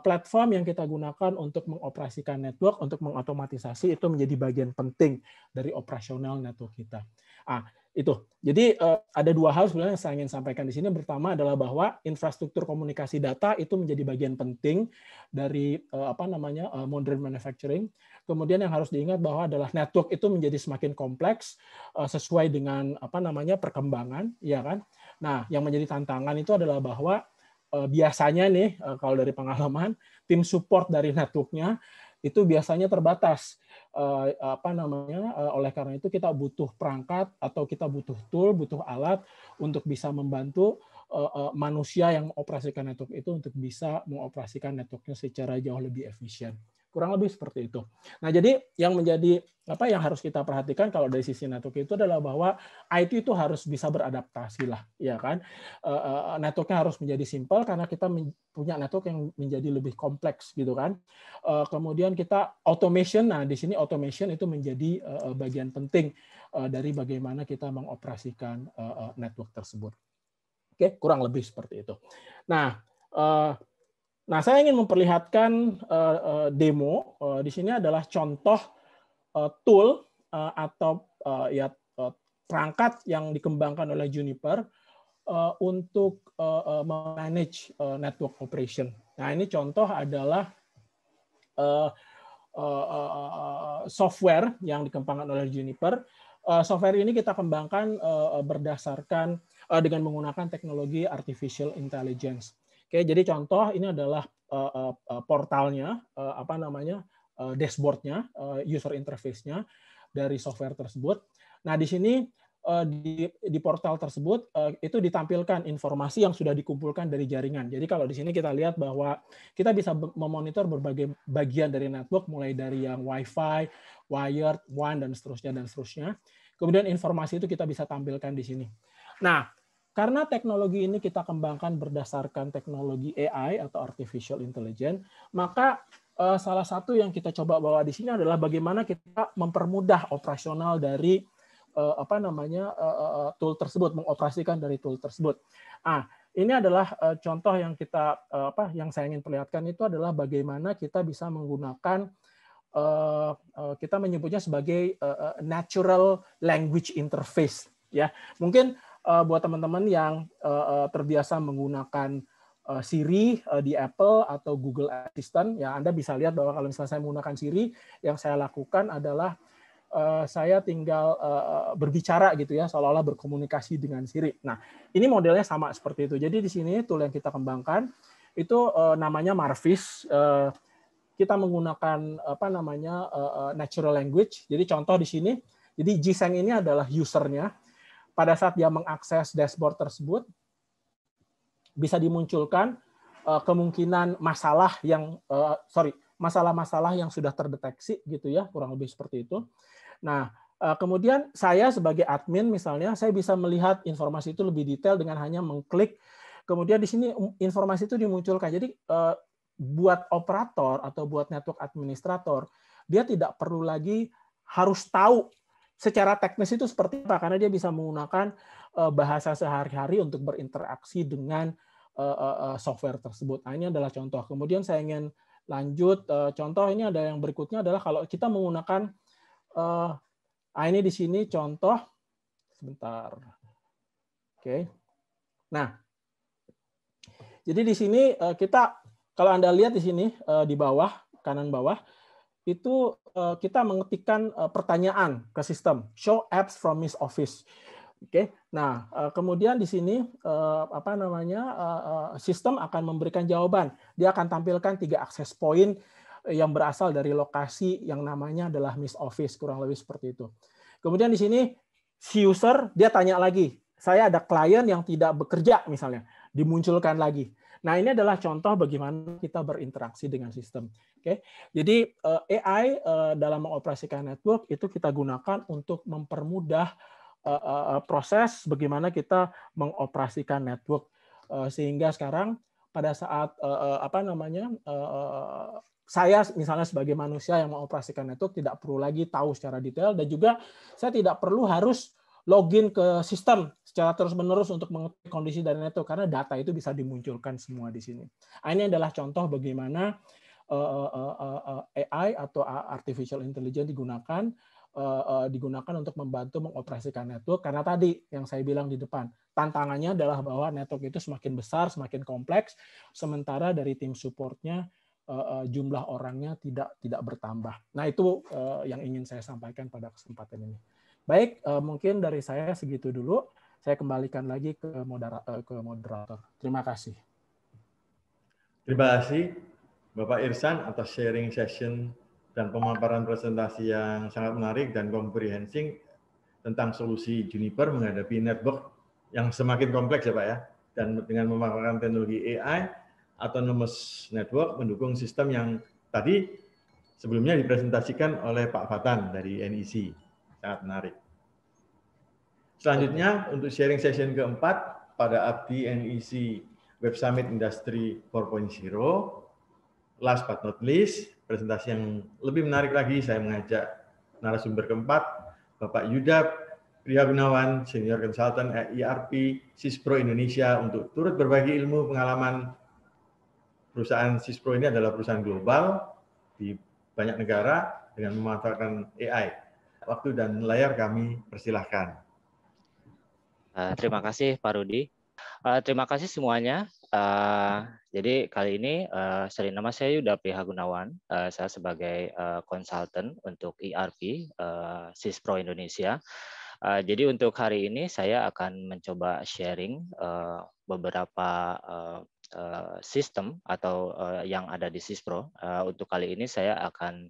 platform yang kita gunakan untuk mengoperasikan network, untuk mengotomatisasi itu menjadi bagian penting dari operasional network kita. Itu. Jadi ada dua hal sebenarnya yang saya ingin sampaikan di sini. Pertama adalah bahwa infrastruktur komunikasi data itu menjadi bagian penting dari modern manufacturing. Kemudian yang harus diingat bahwa adalah network itu menjadi semakin kompleks sesuai dengan perkembangan, ya kan? Nah, yang menjadi tantangan itu adalah bahwa biasanya nih kalau dari pengalaman tim support dari networknya itu biasanya terbatas. Oleh karena itu kita butuh perangkat atau kita butuh tool, butuh alat untuk bisa membantu manusia yang mengoperasikan network itu untuk bisa mengoperasikan networknya secara jauh lebih efisien. Kurang lebih seperti itu. Nah, jadi yang menjadi yang harus kita perhatikan kalau dari sisi network itu adalah bahwa IT itu harus bisa beradaptasi lah, ya kan? Networknya harus menjadi simple karena kita punya network yang menjadi lebih kompleks gitu kan. Kemudian kita automation. Nah, di sini automation itu menjadi bagian penting dari bagaimana kita mengoperasikan network tersebut. Oke, kurang lebih seperti itu. Nah, saya ingin memperlihatkan demo. Di sini adalah contoh tool atau perangkat yang dikembangkan oleh Juniper untuk manage network operation. Nah, ini contoh adalah software yang dikembangkan oleh Juniper. Software ini kita kembangkan berdasarkan dengan menggunakan teknologi artificial intelligence. Oke, jadi contoh ini adalah portalnya, dashboardnya, user interface-nya dari software tersebut. Nah, di sini di portal tersebut itu ditampilkan informasi yang sudah dikumpulkan dari jaringan. Jadi kalau di sini kita lihat bahwa kita bisa memonitor berbagai bagian dari network, mulai dari yang Wi-Fi, wired, WAN, dan seterusnya. Kemudian informasi itu kita bisa tampilkan di sini. Nah, karena teknologi ini kita kembangkan berdasarkan teknologi AI atau artificial intelligence, maka salah satu yang kita coba bawa di sini adalah bagaimana kita mempermudah operasional dari tool tersebut, mengoperasikan dari tool tersebut. Ini adalah contoh yang yang saya ingin perlihatkan itu adalah bagaimana kita bisa menggunakan kita menyebutnya sebagai natural language interface, ya. Mungkin buat teman-teman yang terbiasa menggunakan Siri di Apple atau Google Assistant, ya Anda bisa lihat bahwa kalau misalnya saya menggunakan Siri, yang saya lakukan adalah saya tinggal berbicara gitu ya, seolah-olah berkomunikasi dengan Siri. Nah, ini modelnya sama seperti itu. Jadi di sini tool yang kita kembangkan itu namanya Marvis. Kita menggunakan natural language. Jadi contoh di sini, jadi Jiseng ini adalah usernya. Pada saat dia mengakses dashboard tersebut, bisa dimunculkan kemungkinan masalah masalah-masalah yang sudah terdeteksi gitu ya, kurang lebih seperti itu. Nah, kemudian saya sebagai admin misalnya, saya bisa melihat informasi itu lebih detail dengan hanya mengklik. Kemudian di sini informasi itu dimunculkan. Jadi buat operator atau buat network administrator, dia tidak perlu lagi harus tahu secara teknis itu seperti apa, karena dia bisa menggunakan bahasa sehari-hari untuk berinteraksi dengan software tersebut. Nah, ini adalah contoh. Kemudian saya ingin lanjut, contoh ini ada yang berikutnya adalah kalau kita menggunakan, ini di sini contoh, sebentar. Oke. Nah, jadi di sini kita, kalau Anda lihat di sini di bawah, kanan bawah, itu kita mengetikkan pertanyaan ke sistem, show apps from Miss Office. Oke. Nah, kemudian di sini sistem akan memberikan jawaban. Dia akan tampilkan 3 akses point yang berasal dari lokasi yang namanya adalah Miss Office, kurang lebih seperti itu. Kemudian di sini si user dia tanya lagi, saya ada klien yang tidak bekerja misalnya, dimunculkan lagi. Nah, ini adalah contoh bagaimana kita berinteraksi dengan sistem. Oke. Jadi AI dalam mengoperasikan network itu kita gunakan untuk mempermudah proses bagaimana kita mengoperasikan network, sehingga sekarang pada saat saya misalnya sebagai manusia yang mengoperasikan network tidak perlu lagi tahu secara detail, dan juga saya tidak perlu harus login ke sistem secara terus-menerus untuk mengetahui kondisi dari network, karena data itu bisa dimunculkan semua di sini. Ini adalah contoh bagaimana AI atau artificial intelligence digunakan untuk membantu mengoperasikan network, karena tadi yang saya bilang di depan, tantangannya adalah bahwa network itu semakin besar, semakin kompleks, sementara dari tim supportnya jumlah orangnya tidak bertambah. Nah, itu yang ingin saya sampaikan pada kesempatan ini. Baik, mungkin dari saya segitu dulu. Saya kembalikan lagi ke moderator. Terima kasih. Terima kasih Bapak Irsan atas sharing session dan pemaparan presentasi yang sangat menarik dan komprehensif tentang solusi Juniper menghadapi network yang semakin kompleks ya Pak ya. Dan dengan memaparkan teknologi AI, Autonomous Network mendukung sistem yang tadi sebelumnya dipresentasikan oleh Pak Fatan dari NEC. Sangat menarik. Selanjutnya untuk sharing session keempat pada Abdi NEC Web Summit Industry 4.0. Last but not least, presentasi yang lebih menarik lagi, saya mengajak narasumber keempat, Bapak Yuda Prihagunawan, Senior Consultant ERP Sispro Indonesia, untuk turut berbagi ilmu pengalaman. Perusahaan Sispro ini adalah perusahaan global di banyak negara dengan memanfaatkan AI. Waktu dan layar kami persilahkan. Terima kasih Pak Rudi. Terima kasih semuanya. Jadi kali ini nama saya Yuda Prihagunawan. Saya sebagai konsultan untuk ERP Sispro Indonesia. Jadi untuk hari ini saya akan mencoba sharing beberapa sistem atau yang ada di Sispro. Untuk kali ini saya akan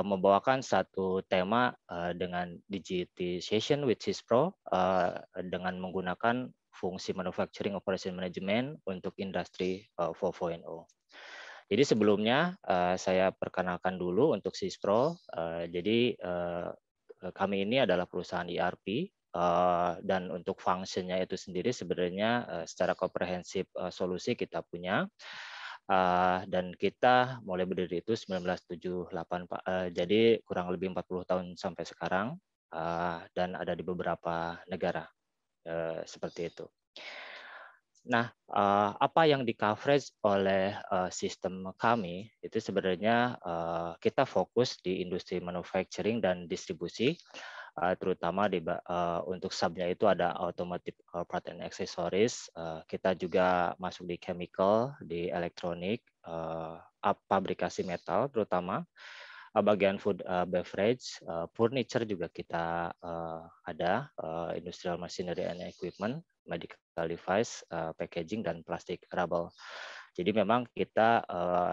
membawakan satu tema dengan digitization with Sispro dengan menggunakan fungsi manufacturing operation management untuk industri 4.0. Jadi sebelumnya saya perkenalkan dulu untuk Sispro. Jadi kami ini adalah perusahaan ERP dan untuk fungsinya itu sendiri sebenarnya secara komprehensif solusi kita punya. Dan kita mulai berdiri itu 1978 Pak. Jadi kurang lebih 40 tahun sampai sekarang dan ada di beberapa negara seperti itu. Nah, apa yang di coverage oleh sistem kami itu sebenarnya kita fokus di industri manufacturing dan distribusi, terutama untuk subnya itu ada automotive part and accessories. Kita juga masuk di chemical, di elektronik, pabrikasi metal terutama. Bagian food beverage, furniture juga kita ada, industrial machinery and equipment, medical device, packaging, dan plastik rubble. Jadi memang kita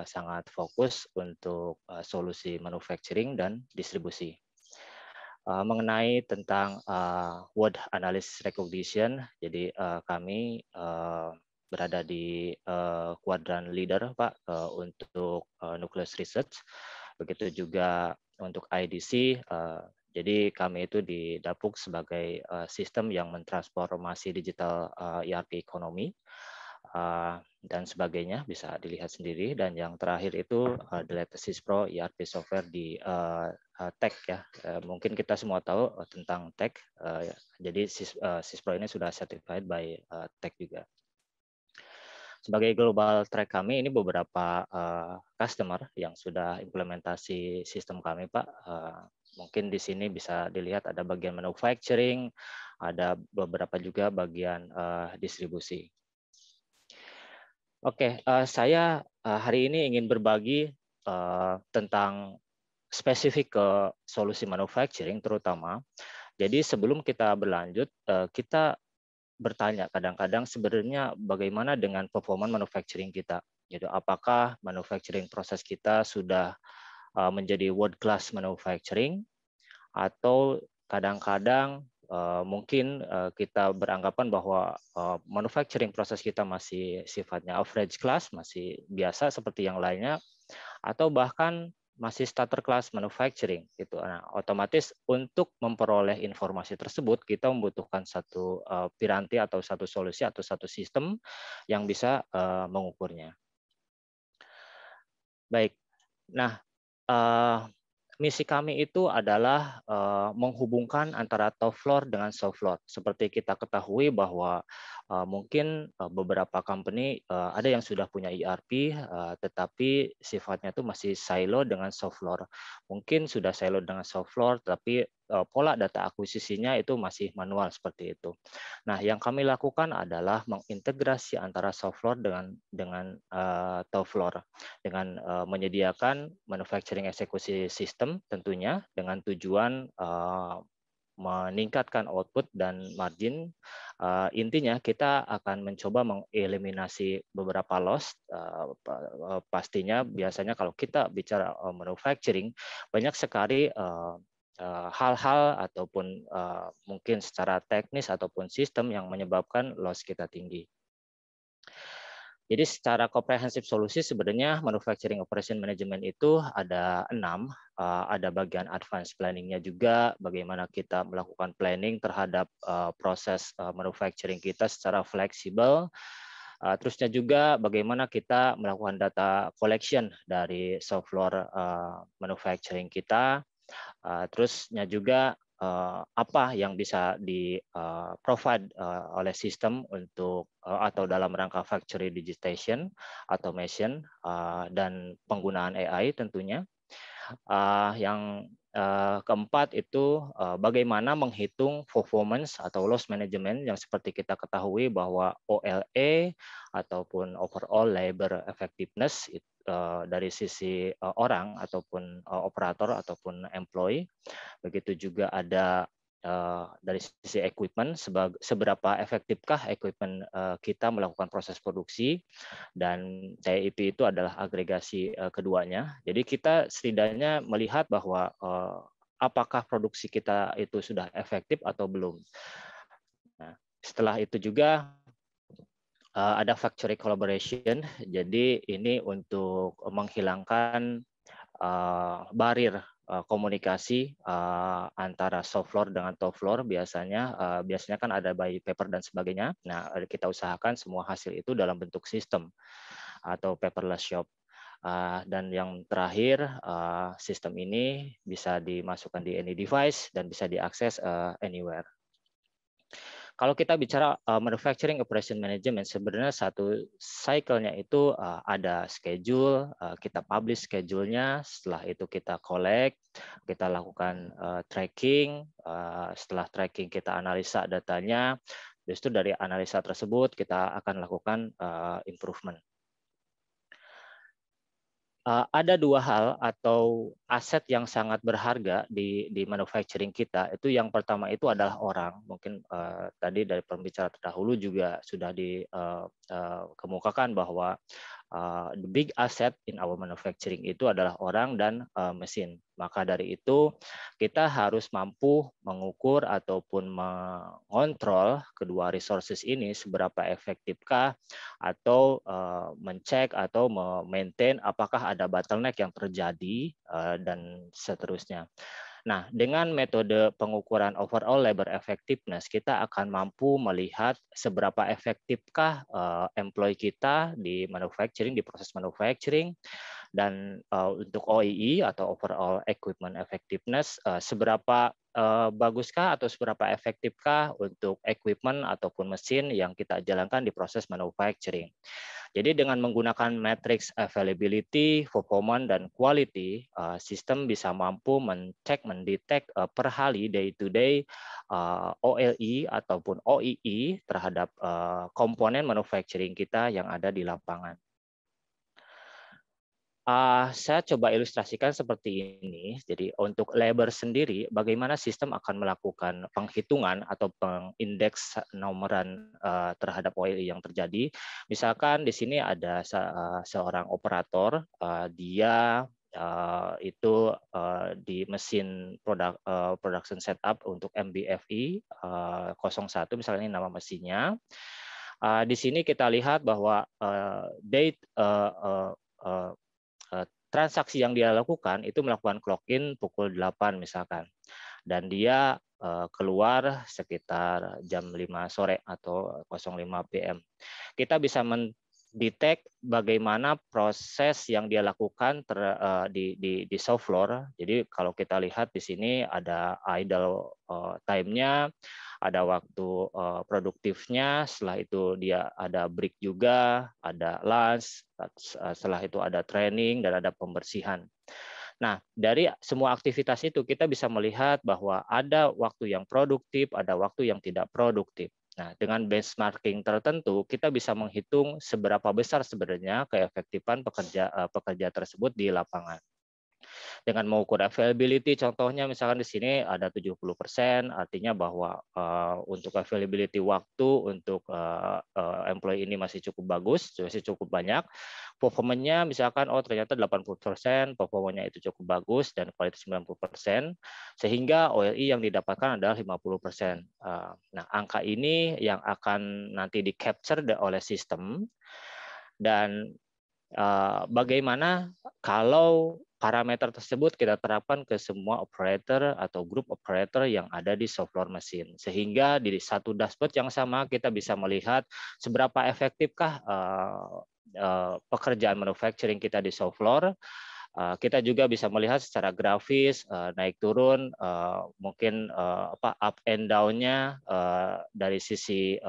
sangat fokus untuk solusi manufacturing dan distribusi. Mengenai tentang word analysis recognition, jadi kami berada di kuadran leader Pak untuk nucleus research. Begitu juga untuk IDC, jadi kami itu didapuk sebagai sistem yang mentransformasi digital ERP ekonomi dan sebagainya, bisa dilihat sendiri. Dan yang terakhir itu the latest Sispro ERP software di tech ya. Mungkin kita semua tahu tentang tech, jadi Sispro ini sudah certified by tech juga. Sebagai global track kami, ini beberapa customer yang sudah implementasi sistem kami, Pak. Mungkin di sini bisa dilihat ada bagian manufacturing, ada beberapa juga bagian distribusi. Oke, saya hari ini ingin berbagi tentang spesifik ke solusi manufacturing terutama. Jadi sebelum kita berlanjut, kita bertanya kadang-kadang sebenarnya bagaimana dengan performa manufacturing kita. Gitu. Apakah manufacturing proses kita sudah menjadi world class manufacturing, atau kadang-kadang mungkin kita beranggapan bahwa manufacturing proses kita masih sifatnya average class, masih biasa seperti yang lainnya, atau bahkan masih starter class manufacturing gitu. Nah, otomatis untuk memperoleh informasi tersebut kita membutuhkan satu piranti atau satu solusi atau satu sistem yang bisa mengukurnya. Baik. Nah, misi kami itu adalah menghubungkan antara top floor dengan soft floor. Seperti kita ketahui bahwa mungkin beberapa company ada yang sudah punya ERP, tetapi sifatnya itu masih silo dengan soft floor. Mungkin sudah silo dengan soft floor, tapi pola data akuisisinya itu masih manual seperti itu. Nah, yang kami lakukan adalah mengintegrasi antara soft floor dengan top floor, dengan menyediakan manufacturing execution system tentunya dengan tujuan meningkatkan output dan margin. Intinya kita akan mencoba mengeliminasi beberapa loss. Pastinya biasanya kalau kita bicara manufacturing, banyak sekali hal-hal ataupun mungkin secara teknis ataupun sistem yang menyebabkan loss kita tinggi. Jadi secara komprehensif solusi sebenarnya manufacturing operation management itu ada 6. Ada bagian advance planning-nya juga, bagaimana kita melakukan planning terhadap proses manufacturing kita secara fleksibel. Terusnya juga bagaimana kita melakukan data collection dari shop floor manufacturing kita. Terusnya juga apa yang bisa di provide oleh sistem untuk atau dalam rangka factory digitization, automation, dan penggunaan AI tentunya. Yang keempat itu bagaimana menghitung performance atau loss management yang seperti kita ketahui bahwa OLE ataupun overall labor effectiveness dari sisi orang ataupun operator ataupun employee. Begitu juga ada dari sisi equipment, seberapa efektifkah equipment kita melakukan proses produksi, dan CIP itu adalah agregasi keduanya. Jadi kita setidaknya melihat bahwa apakah produksi kita itu sudah efektif atau belum. Nah, setelah itu juga ada factory collaboration. Jadi ini untuk menghilangkan barrier komunikasi antara soft floor dengan top floor. Biasanya kan ada by paper dan sebagainya. Nah, kita usahakan semua hasil itu dalam bentuk sistem atau paperless shop. Dan yang terakhir, sistem ini bisa dimasukkan di any device dan bisa diakses anywhere. Kalau kita bicara manufacturing operation management, sebenarnya satu cycle-nya itu ada schedule, kita publish schedule-nya, setelah itu kita collect, kita lakukan tracking, setelah tracking kita analisa datanya, justru dari analisa tersebut kita akan lakukan improvement. Ada 2 hal atau aset yang sangat berharga di manufacturing kita. Itu yang pertama itu adalah orang. Mungkin tadi dari pembicara terdahulu juga sudah dikemukakan bahwa the big asset in our manufacturing itu adalah orang dan mesin. Maka dari itu kita harus mampu mengukur ataupun mengontrol kedua resources ini seberapa efektifkah, atau mencek atau memaintain apakah ada bottleneck yang terjadi dan seterusnya. Nah, dengan metode pengukuran overall labor effectiveness, kita akan mampu melihat seberapa efektifkah employee kita di manufacturing, di proses manufacturing, dan untuk OEE atau overall equipment effectiveness, seberapa baguskah atau seberapa efektifkah untuk equipment ataupun mesin yang kita jalankan di proses manufacturing. Jadi dengan menggunakan matrix availability, performance, dan quality, sistem bisa mampu mencek, mendetek per hari, day to day, OLE ataupun OEE terhadap komponen manufacturing kita yang ada di lapangan. Saya coba ilustrasikan seperti ini. Jadi untuk labor sendiri, bagaimana sistem akan melakukan penghitungan atau pengindeks nomoran terhadap OLE yang terjadi. Misalkan di sini ada seorang operator, dia itu di mesin production setup untuk MBFI 01, misalnya ini nama mesinnya. Di sini kita lihat bahwa transaksi yang dia lakukan itu melakukan clock in pukul 8 misalkan, dan dia keluar sekitar jam 5 sore atau 05 PM. Kita bisa detect bagaimana proses yang dia lakukan di shop floor. Jadi kalau kita lihat di sini ada idle time-nya, ada waktu produktifnya, setelah itu dia ada break juga, ada lunch, setelah itu ada training, dan ada pembersihan. Nah, dari semua aktivitas itu kita bisa melihat bahwa ada waktu yang produktif, ada waktu yang tidak produktif. Nah, dengan benchmarking tertentu, kita bisa menghitung seberapa besar sebenarnya keefektifan pekerja tersebut di lapangan. Dengan mengukur availability, contohnya misalkan di sini ada 70%, artinya bahwa untuk availability waktu untuk employee ini masih cukup bagus, masih cukup banyak. Performanya misalkan, oh ternyata 80%, performanya itu cukup bagus, dan kualitas 90%, sehingga OLI yang didapatkan adalah 50%. Nah, angka ini yang akan nanti di-capture oleh sistem, dan bagaimana kalau parameter tersebut kita terapkan ke semua operator atau grup operator yang ada di shop floor mesin, sehingga di satu dashboard yang sama kita bisa melihat seberapa efektifkah pekerjaan manufacturing kita di shop floor. Kita juga bisa melihat secara grafis naik turun, mungkin up and down-nya dari sisi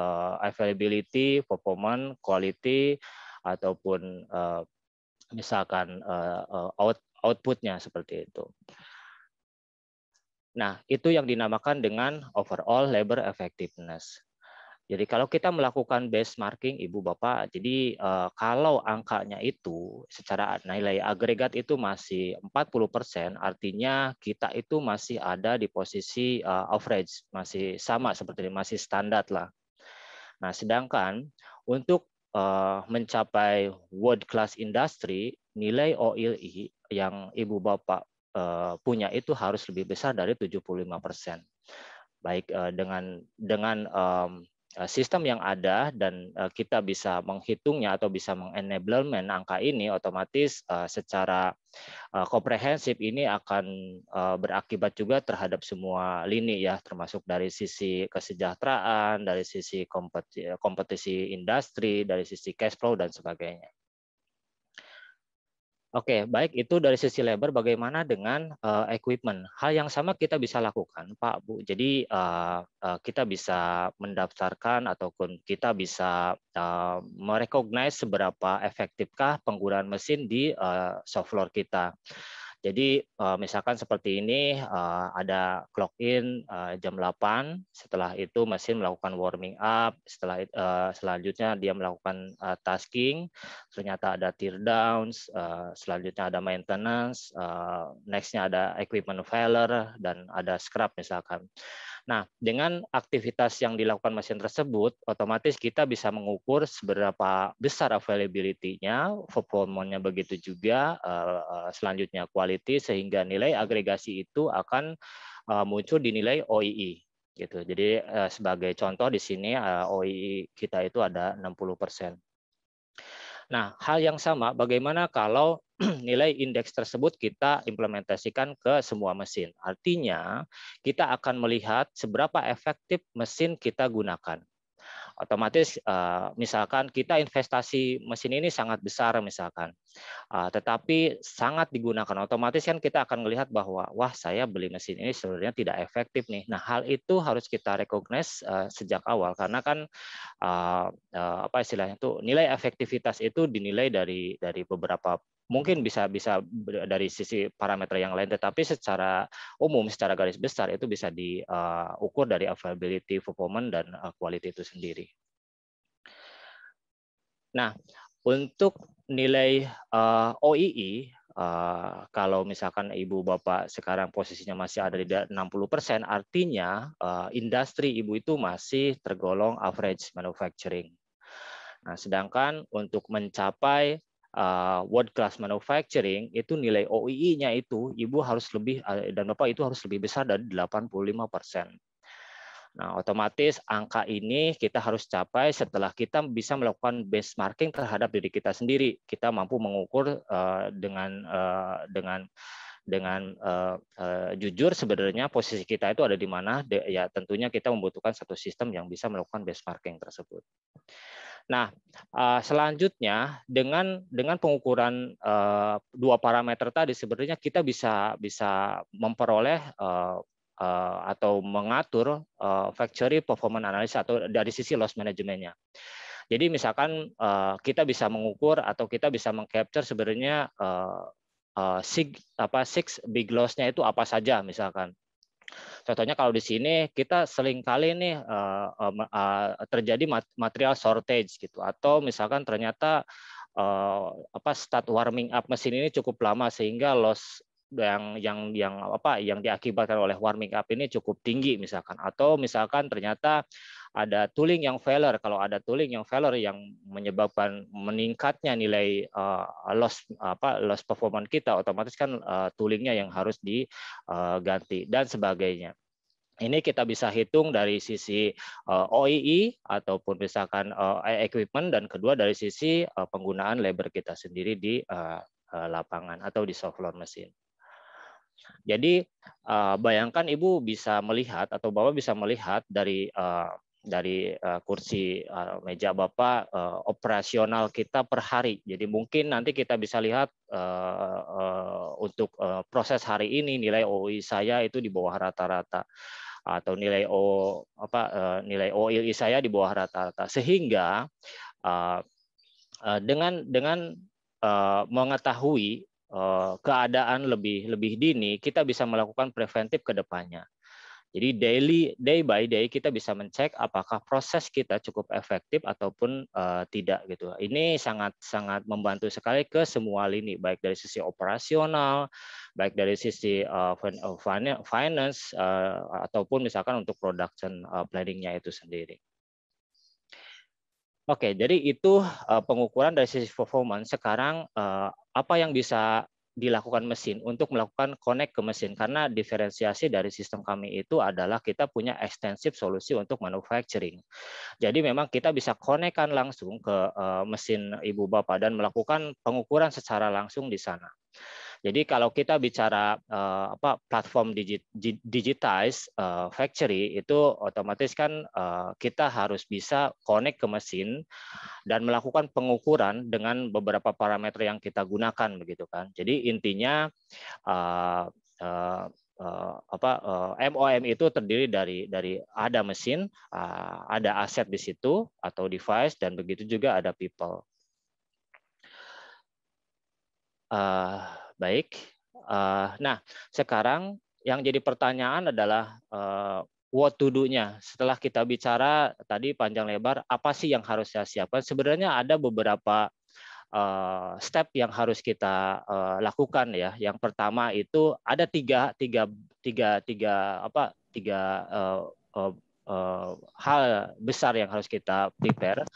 availability, performance, quality, ataupun misalkan output-nya seperti itu. Nah, itu yang dinamakan dengan overall labor effectiveness. Jadi kalau kita melakukan benchmarking, Ibu Bapak, jadi kalau angkanya itu secara nilai agregat itu masih 40%, artinya kita itu masih ada di posisi average, masih sama seperti ini, masih standar lah. Nah, sedangkan untuk mencapai world class industry, nilai OLI yang Ibu Bapak punya itu harus lebih besar dari 75%. Baik dengan sistem yang ada, dan kita bisa menghitungnya atau bisa mengenablement angka ini, otomatis secara komprehensif ini akan berakibat juga terhadap semua lini ya, termasuk dari sisi kesejahteraan, dari sisi kompetisi industri, dari sisi cash flow dan sebagainya. Oke, baik, itu dari sisi labor. Bagaimana dengan equipment? Hal yang sama kita bisa lakukan, Pak, Bu. Jadi kita bisa mendaftarkan ataupun kita bisa merecognize seberapa efektifkah penggunaan mesin di shop floor kita. Jadi misalkan seperti ini, ada clock in jam 8, setelah itu mesin melakukan warming up, selanjutnya dia melakukan tasking, ternyata ada tear downs, selanjutnya ada maintenance, next-nya ada equipment failure, dan ada scrap misalkan. Nah, dengan aktivitas yang dilakukan mesin tersebut, otomatis kita bisa mengukur seberapa besar availability-nya, performanya begitu juga, selanjutnya quality, sehingga nilai agregasi itu akan muncul di nilai OII. Gitu. Jadi sebagai contoh di sini OII kita itu ada 60%. Nah, hal yang sama, bagaimana kalau nilai indeks tersebut kita implementasikan ke semua mesin? Artinya, kita akan melihat seberapa efektif mesin kita gunakan. Otomatis misalkan kita investasi mesin ini sangat besar misalkan, tetapi sangat digunakan, otomatis kan kita akan melihat bahwa wah, saya beli mesin ini sebenarnya tidak efektif nih. Nah, hal itu harus kita recognize sejak awal, karena kan apa istilahnya itu, nilai efektivitas itu dinilai dari beberapa, mungkin bisa dari sisi parameter yang lain, tetapi secara umum, secara garis besar itu bisa diukur dari availability, performance, dan quality itu sendiri. Nah, untuk nilai OII, kalau misalkan Ibu Bapak sekarang posisinya masih ada di 60%, artinya industri Ibu itu masih tergolong average manufacturing. Nah, sedangkan untuk mencapai world class manufacturing itu nilai OII-nya itu Ibu harus lebih, dan Bapak itu harus lebih besar dari 85%. Nah, otomatis angka ini kita harus capai setelah kita bisa melakukan benchmarking terhadap diri kita sendiri. Kita mampu mengukur dengan jujur sebenarnya posisi kita itu ada di mana, ya tentunya kita membutuhkan satu sistem yang bisa melakukan benchmarking tersebut. Nah, selanjutnya dengan pengukuran dua parameter tadi sebenarnya kita bisa memperoleh atau mengatur factory performance analysis atau dari sisi loss management-nya. Jadi misalkan kita bisa mengukur atau kita bisa mengcapture sebenarnya six big loss-nya itu apa saja misalkan. Contohnya kalau di sini kita seringkali nih terjadi material shortage gitu, atau misalkan ternyata start warming up mesin ini cukup lama sehingga loss yang diakibatkan oleh warming up ini cukup tinggi misalkan, atau misalkan ternyata ada tooling yang failure. Kalau ada tooling yang failure yang menyebabkan meningkatnya nilai loss performance kita, otomatis kan toolingnya yang harus diganti dan sebagainya. Ini kita bisa hitung dari sisi OEE ataupun misalkan equipment, dan kedua dari sisi penggunaan labor kita sendiri di lapangan atau di shop floor mesin. Jadi bayangkan Ibu bisa melihat atau Bapak bisa melihat dari kursi meja Bapak operasional kita per hari. Jadi mungkin nanti kita bisa lihat untuk proses hari ini nilai OEE saya itu di bawah rata-rata, atau nilai OEE saya di bawah rata-rata, sehingga dengan mengetahui keadaan lebih dini, kita bisa melakukan preventif ke depannya. Jadi day by day kita bisa mencek apakah proses kita cukup efektif ataupun tidak gitu. Ini sangat membantu sekali ke semua lini, baik dari sisi operasional, baik dari sisi finance ataupun misalkan untuk production planning-nya itu sendiri. Oke, jadi itu pengukuran dari sisi performance. Sekarang apa yang bisa dilakukan mesin untuk melakukan connect ke mesin, karena diferensiasi dari sistem kami itu adalah kita punya ekstensif solusi untuk manufacturing. Jadi memang kita bisa connect-kan langsung ke mesin Ibu Bapak dan melakukan pengukuran secara langsung di sana. Jadi kalau kita bicara platform digitize factory, itu otomatis kan kita harus bisa connect ke mesin dan melakukan pengukuran dengan beberapa parameter yang kita gunakan begitu kan. Jadi intinya MOM itu terdiri dari ada mesin, ada aset di situ atau device, dan begitu juga ada people. Baik. Nah, sekarang yang jadi pertanyaan adalah what to do-nya. Setelah kita bicara tadi panjang lebar, apa sih yang harus saya siapkan? Sebenarnya ada beberapa step yang harus kita lakukan ya. Yang pertama itu ada tiga hal besar yang harus kita prepare.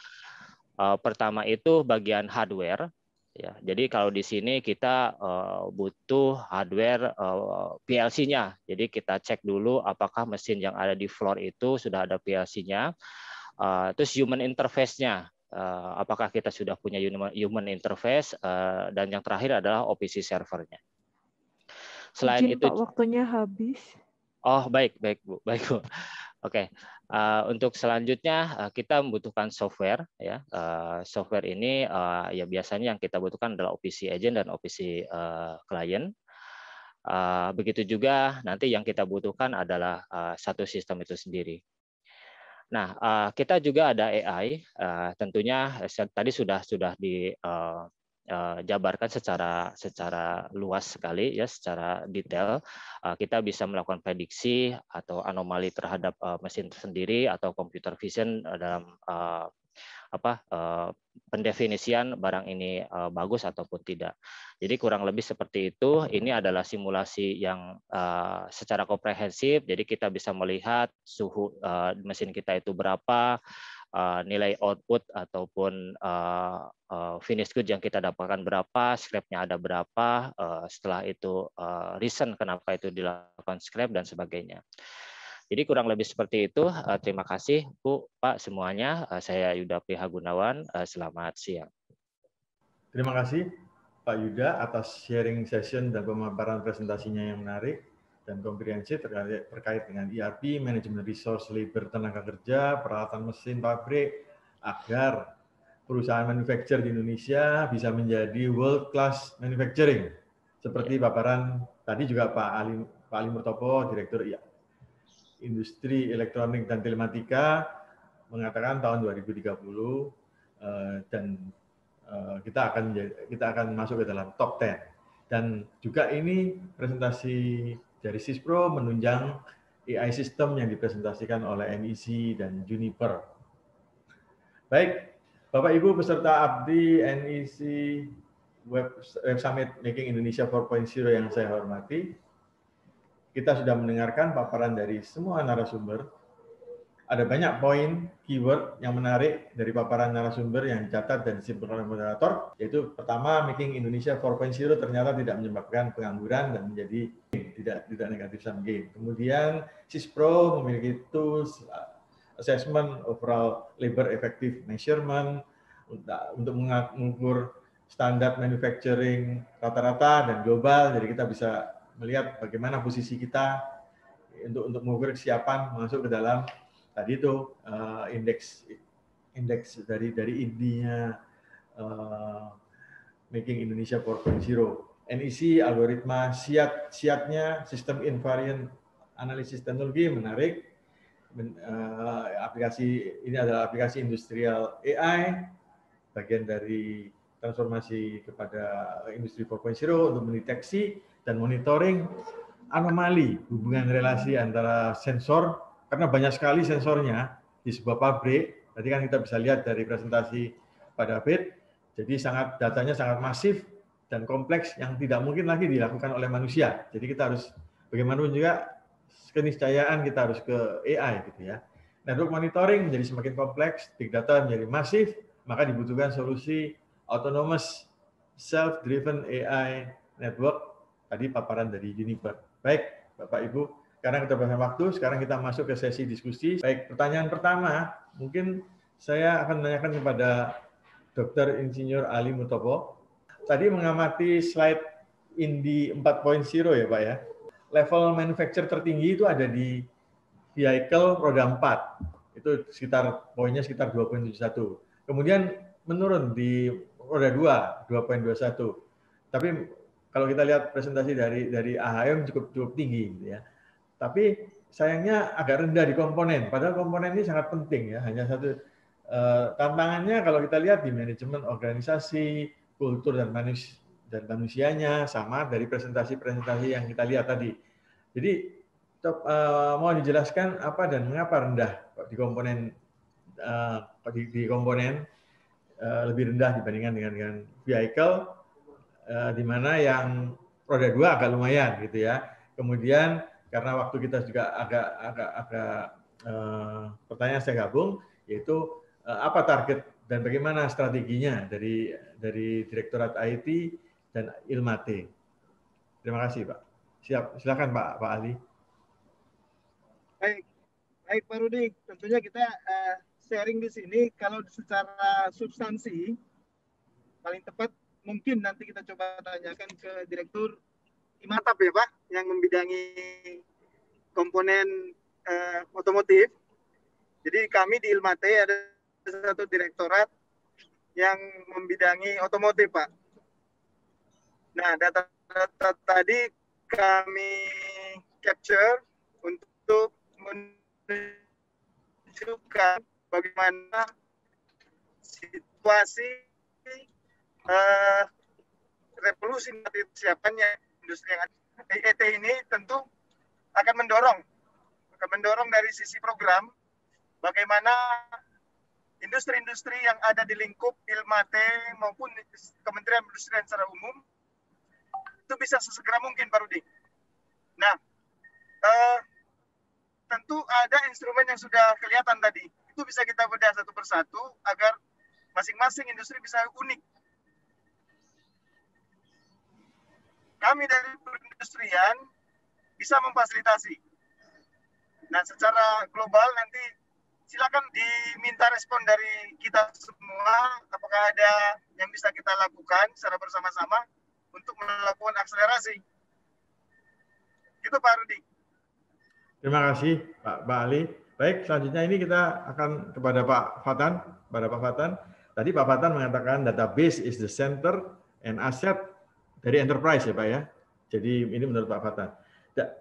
Pertama itu bagian hardware. Ya, jadi kalau di sini kita butuh hardware PLC-nya. Jadi kita cek dulu apakah mesin yang ada di floor itu sudah ada PLC-nya. Terus human interface-nya. Apakah kita sudah punya human interface, dan yang terakhir adalah OPC servernya. Selain Izin, itu, Pak, waktunya habis. Oh, baik Bu. Oke. Untuk selanjutnya kita membutuhkan software ya. Software ini ya biasanya yang kita butuhkan adalah OPC agent dan OPC client. Begitu juga nanti yang kita butuhkan adalah satu sistem itu sendiri. Nah, kita juga ada AI, tentunya tadi sudah dijabarkan secara luas sekali ya, secara detail. Kita bisa melakukan prediksi atau anomali terhadap mesin sendiri atau computer vision dalam pendefinisian barang ini bagus ataupun tidak. Jadi kurang lebih seperti itu. Ini adalah simulasi yang secara komprehensif. Jadi kita bisa melihat suhu mesin kita itu berapa, nilai output ataupun finished good yang kita dapatkan berapa, scrap-nya ada berapa, setelah itu reason kenapa itu dilakukan scrap dan sebagainya. Jadi kurang lebih seperti itu. Terima kasih Bu, Pak semuanya. Saya Yuda PH Gunawan. Selamat siang. Terima kasih Pak Yuda atas sharing session dan pemaparan presentasinya yang menarik dan komprehensif terkait dengan ERP, manajemen resource labor tenaga kerja, peralatan mesin pabrik, agar perusahaan manufacturer di Indonesia bisa menjadi world class manufacturing. Seperti paparan tadi juga Pak Ali Murtopo, Direktur Industri Elektronik dan Telematika, mengatakan tahun 2030 dan kita akan masuk ke dalam top 10. Dan juga ini presentasi dari Sispro menunjang AI system yang dipresentasikan oleh NEC dan Juniper. Baik, Bapak Ibu peserta ABDI NEC Web Summit Making Indonesia 4.0 yang saya hormati, kita sudah mendengarkan paparan dari semua narasumber. Ada banyak poin, keyword yang menarik dari paparan narasumber yang dicatat dan disimpulkan oleh moderator, yaitu pertama, Making Indonesia 4.0 ternyata tidak menyebabkan pengangguran dan menjadi tidak negatif sum game. Kemudian Sispro memiliki tools assessment overall labor effective measurement untuk mengukur standar manufacturing rata-rata dan global, jadi kita bisa melihat bagaimana posisi kita untuk mengukur kesiapan masuk ke dalam tadi itu indeks dari intinya Making Indonesia 4.0. NEC algoritma SIAT-nya sistem invariant analysis teknologi menarik. Aplikasi ini adalah aplikasi industrial AI, bagian dari transformasi kepada industri 4.0 untuk mendeteksi dan monitoring anomali hubungan relasi antara sensor. Karena banyak sekali sensornya di sebuah pabrik, tadi kan kita bisa lihat dari presentasi pada David, jadi datanya sangat masif dan kompleks yang tidak mungkin lagi dilakukan oleh manusia. Jadi kita harus bagaimanapun juga keniscayaan kita harus ke AI gitu ya. Network monitoring menjadi semakin kompleks, big data menjadi masif, maka dibutuhkan solusi autonomous self-driven AI network. Tadi paparan dari Juniper. Baik, Bapak Ibu. Karena keterbatasan waktu, sekarang kita masuk ke sesi diskusi. Baik, pertanyaan pertama, mungkin saya akan menanyakan kepada Dr. Insinyur Ali Murtopo. Tadi mengamati slide Indi 4.0 ya Pak ya. Level manufacture tertinggi itu ada di vehicle roda 4. Itu poinnya sekitar 2.71. Kemudian menurun di roda 2, 2.21. Tapi kalau kita lihat presentasi dari AHM cukup tinggi gitu ya. Tapi sayangnya agak rendah di komponen, padahal komponen ini sangat penting ya. Hanya satu tantangannya kalau kita lihat di manajemen organisasi, kultur dan manusianya sama dari presentasi-presentasi yang kita lihat tadi. Jadi mau dijelaskan apa dan mengapa rendah di komponen lebih rendah dibandingkan dengan vehicle, di mana yang roda 2 agak lumayan gitu ya. Kemudian karena waktu kita juga agak pertanyaan saya gabung, yaitu apa target dan bagaimana strateginya dari Direktorat IT dan Ilmate. Terima kasih Pak. Silakan Pak Ali. Baik Pak Rudi, tentunya kita sharing di sini. Kalau secara substansi paling tepat mungkin nanti kita coba tanyakan ke Direktur Imatap ya Pak, yang membidangi komponen otomotif. Jadi kami di Ilmate ada satu direktorat yang membidangi otomotif Pak. Nah, data-data tadi kami capture untuk menunjukkan bagaimana situasi revolusi persiapannya industri yang ET ini tentu akan mendorong dari sisi program bagaimana industri-industri yang ada di lingkup Ilmate maupun Kementerian Perindustrian secara umum itu bisa sesegera mungkin Pak Rudi. Nah, tentu ada instrumen yang sudah kelihatan tadi. Itu bisa kita bedah satu persatu agar masing-masing industri bisa unik. Kami dari perindustrian bisa memfasilitasi. Nah, secara global nanti silakan diminta respon dari kita semua, apakah ada yang bisa kita lakukan secara bersama-sama untuk melakukan akselerasi. Gitu Pak Rudi. Terima kasih Pak Ali. Baik, selanjutnya ini kita akan kepada Pak Fatan. Tadi Pak Fatan mengatakan database is the center and asset dari enterprise ya Pak ya. Jadi ini menurut Pak Fatan.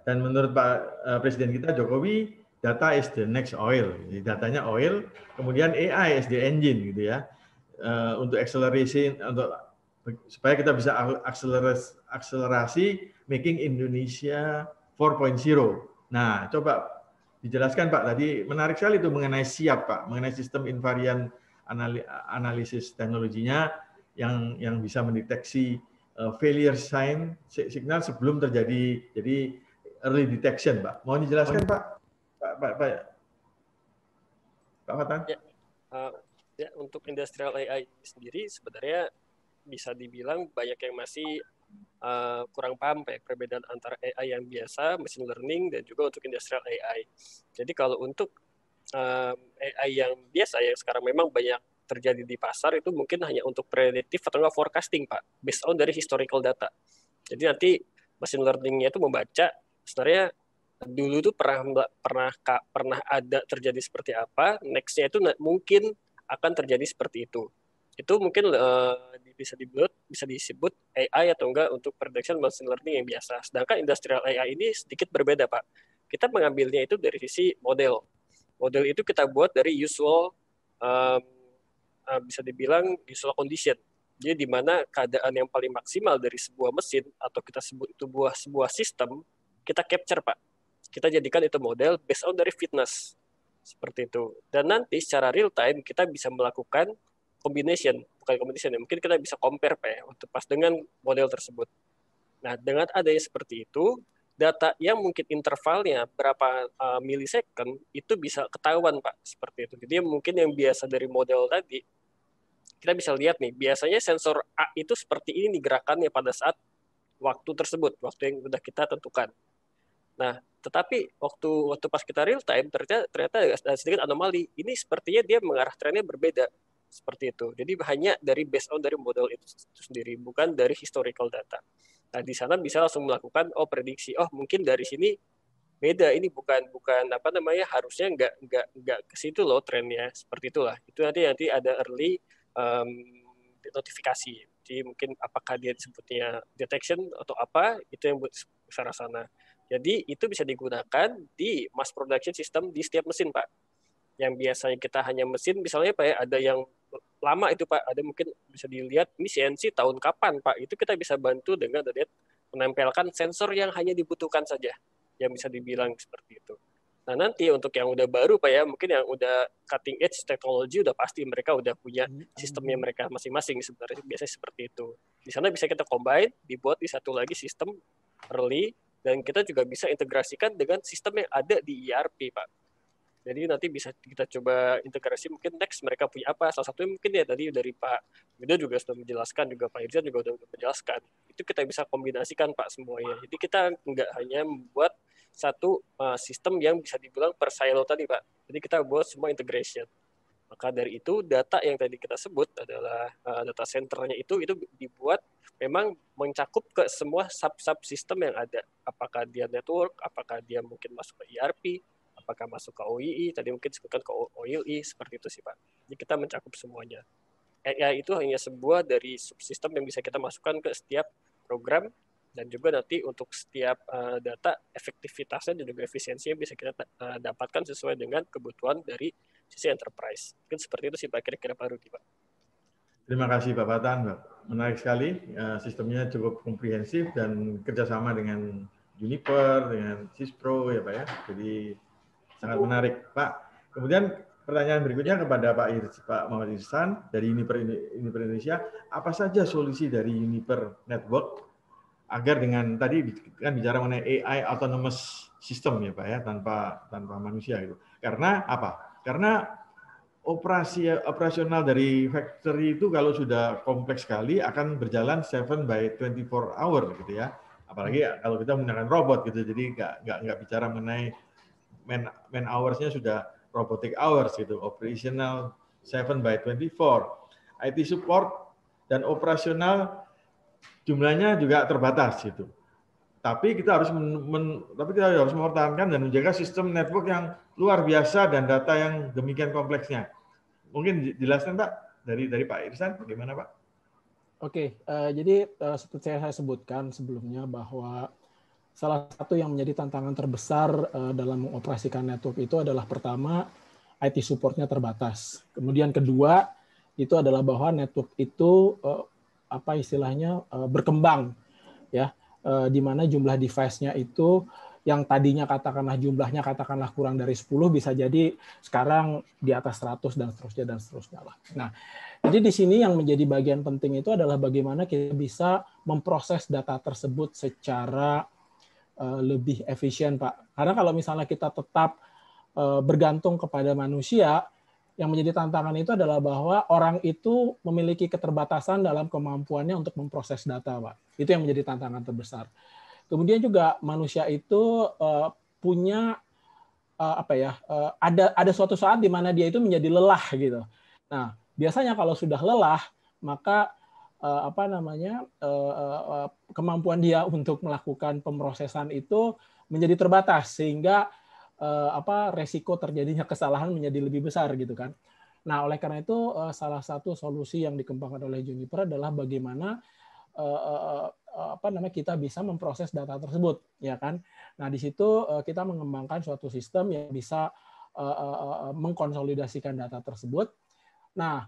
Dan menurut Pak Presiden kita Jokowi, data is the next oil. Jadi datanya oil, kemudian AI is the engine gitu ya. Untuk akselerasi, supaya kita bisa akselerasi making Indonesia 4.0. Nah, coba dijelaskan Pak, tadi menarik sekali itu mengenai SIAP Pak, mengenai sistem invariant analisis teknologinya yang bisa mendeteksi failure signal sebelum terjadi, jadi early detection Pak. Mohon dijelaskan Pak Fatan. Ya, untuk industrial AI sendiri sebenarnya bisa dibilang banyak yang masih kurang paham Pak, perbedaan antara AI yang biasa, machine learning, dan juga untuk industrial AI. Jadi kalau untuk AI yang biasa yang sekarang memang banyak terjadi di pasar itu mungkin hanya untuk prediktif atau enggak forecasting Pak, based on dari historical data. Jadi nanti machine learning-nya itu membaca sebenarnya dulu itu pernah ada terjadi seperti apa, next-nya itu mungkin akan terjadi seperti itu. Itu mungkin bisa disebut AI atau enggak untuk prediction machine learning yang biasa. Sedangkan industrial AI ini sedikit berbeda Pak. Kita mengambilnya itu dari sisi model. Model itu kita buat dari usual, bisa dibilang usual condition. Jadi di mana keadaan yang paling maksimal dari sebuah mesin atau kita sebut itu sebuah sistem, kita capture Pak. Kita jadikan itu model based on dari fitness. Seperti itu. Dan nanti secara real time kita bisa melakukan combination, bukan combination ya, mungkin kita bisa compare Pak ya, untuk pas dengan model tersebut. Nah, dengan adanya seperti itu, data yang mungkin intervalnya berapa millisecond, itu bisa ketahuan Pak, seperti itu. Jadi mungkin yang biasa dari model tadi, kita bisa lihat nih, biasanya sensor A itu seperti ini gerakannya pada saat waktu tersebut, waktu yang sudah kita tentukan. Nah, tetapi waktu pas kita real time, ternyata ada sedikit anomali. Ini sepertinya dia mengarah trennya berbeda. Seperti itu. Jadi hanya dari based on dari model itu sendiri, bukan dari historical data. Nah, di sana bisa langsung melakukan prediksi. Oh, mungkin dari sini beda. Ini bukan harusnya nggak ke situ loh trennya. Seperti itulah. Itu nanti ada early notifikasi. Jadi mungkin apakah dia disebutnya detection atau apa, itu yang buat ke arah sana. Jadi itu bisa digunakan di mass production system di setiap mesin Pak. Yang biasanya kita hanya mesin, misalnya Pak ya, ada yang lama itu Pak, ada mungkin bisa dilihat ini CNC tahun kapan Pak, itu kita bisa bantu dengan menempelkan sensor yang hanya dibutuhkan saja, yang bisa dibilang seperti itu. Nah nanti untuk yang udah baru Pak ya, mungkin yang udah cutting edge teknologi udah pasti mereka udah punya sistemnya mereka masing-masing sebenarnya, biasanya seperti itu. Di sana bisa kita combine, dibuat di satu lagi sistem early, dan kita juga bisa integrasikan dengan sistem yang ada di ERP Pak. Jadi nanti bisa kita coba integrasi, mungkin next mereka punya apa, salah satunya mungkin ya tadi dari Pak Wido juga sudah menjelaskan, juga Pak Irzan juga sudah menjelaskan, itu kita bisa kombinasikan Pak semuanya. Jadi kita nggak hanya membuat satu sistem yang bisa dibilang per silo tadi Pak, jadi kita buat semua integration. Maka dari itu data yang tadi kita sebut adalah data centernya itu dibuat memang mencakup ke semua sub sistem yang ada, apakah dia network, apakah dia mungkin masuk ke ERP, apakah masuk ke OII, tadi mungkin disebutkan ke OILI, seperti itu sih Pak. Jadi kita mencakup semuanya. AI itu hanya sebuah dari subsistem yang bisa kita masukkan ke setiap program, dan juga nanti untuk setiap data, efektivitasnya dan juga efisiensinya bisa kita dapatkan sesuai dengan kebutuhan dari sisi enterprise. Mungkin seperti itu sih Pak, kira-kira Pak Rudi Pak. Terima kasih Pak Fatan, menarik sekali, sistemnya cukup komprehensif dan kerjasama dengan Juniper, dengan Cispro ya Pak ya, jadi sangat menarik Pak. Kemudian pertanyaan berikutnya kepada Pak Muhammad Ihsan dari Juniper Indonesia, apa saja solusi dari Juniper Network agar dengan tadi kan bicara mengenai AI autonomous system ya Pak ya, tanpa manusia itu. Karena apa? Karena operasional dari factory itu kalau sudah kompleks sekali akan berjalan 7/24 hour gitu ya. Apalagi kalau kita menggunakan robot gitu, jadi nggak bicara mengenai man hours-nya sudah robotic hours gitu, operational 7/24. IT support dan operasional jumlahnya juga terbatas gitu. Tapi kita harus mempertahankan dan menjaga sistem network yang luar biasa dan data yang demikian kompleksnya. Mungkin dijelaskan Pak dari Pak Irsan bagaimana Pak? Oke, jadi seperti saya sebutkan sebelumnya bahwa salah satu yang menjadi tantangan terbesar dalam mengoperasikan network itu adalah pertama IT support-nya terbatas. Kemudian kedua itu adalah bahwa network itu apa istilahnya berkembang ya. Di mana jumlah device-nya itu yang tadinya jumlahnya kurang dari 10 bisa jadi sekarang di atas 100 dan seterusnya lah. Nah, jadi di sini yang menjadi bagian penting itu adalah bagaimana kita bisa memproses data tersebut secara lebih efisien, Pak. Karena kalau misalnya kita tetap bergantung kepada manusia, yang menjadi tantangan itu adalah bahwa orang itu memiliki keterbatasan dalam kemampuannya untuk memproses data, Pak. Itu yang menjadi tantangan terbesar. Kemudian juga manusia itu punya ada suatu saat di mana dia itu menjadi lelah gitu. Nah, biasanya kalau sudah lelah, maka kemampuan dia untuk melakukan pemrosesan itu menjadi terbatas sehingga resiko terjadinya kesalahan menjadi lebih besar gitu kan. Nah, oleh karena itu salah satu solusi yang dikembangkan oleh Juniper adalah bagaimana kita bisa memproses data tersebut, ya kan. Nah, di situ kita mengembangkan suatu sistem yang bisa mengkonsolidasikan data tersebut. Nah,